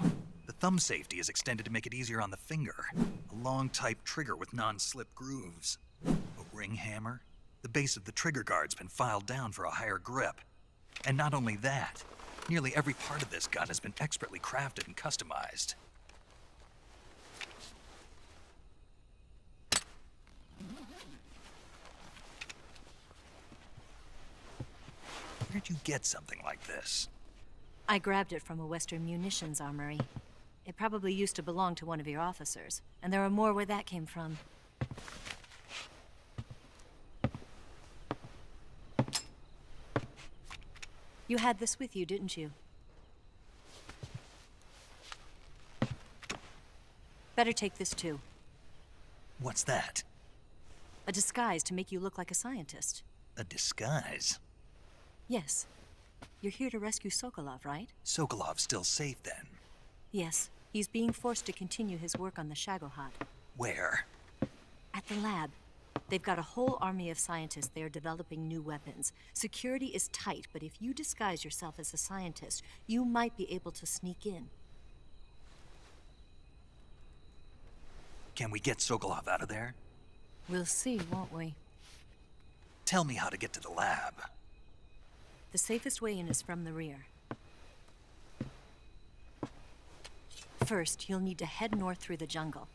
The thumb safety is extended to make it easier on the finger. A long type trigger with non-slip grooves. A ring hammer. The base of the trigger guard's been filed down for a higher grip. And not only that, nearly every part of this gun has been expertly crafted and customized. Where'd you get something like this? I grabbed it from a Western munitions armory. It probably used to belong to one of your officers, and there are more where that came from. You had this with you, didn't you? Better take this too. What's that? A disguise to make you look like a scientist. A disguise? Yes. You're here to rescue Sokolov, right? Sokolov's still safe then? Yes. He's being forced to continue his work on the Shagohod. Where? At the lab. They've got a whole army of scientists there developing new weapons. Security is tight, but if you disguise yourself as a scientist, you might be able to sneak in. Can we get Sokolov out of there? We'll see, won't we? Tell me how to get to the lab. The safest way in is from the rear. First, you'll need to head north through the jungle.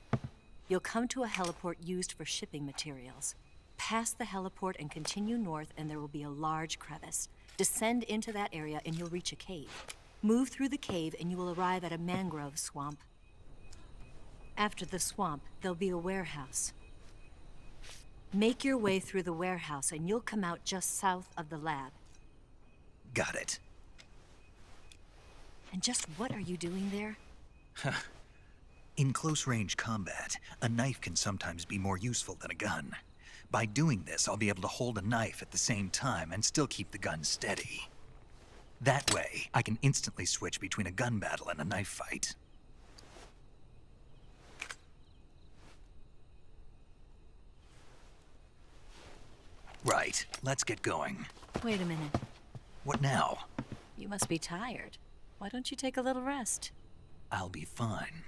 You'll come to a heliport used for shipping materials. Pass the heliport and continue north, and there will be a large crevice. Descend into that area and you'll reach a cave. Move through the cave and you will arrive at a mangrove swamp. After the swamp, there'll be a warehouse. Make your way through the warehouse and you'll come out just south of the lab. Got it. And just what are you doing there? In close-range combat, a knife can sometimes be more useful than a gun. By doing this, I'll be able to hold a knife at the same time and still keep the gun steady. That way, I can instantly switch between a gun battle and a knife fight. Right, let's get going. Wait a minute. What now? You must be tired. Why don't you take a little rest? I'll be fine.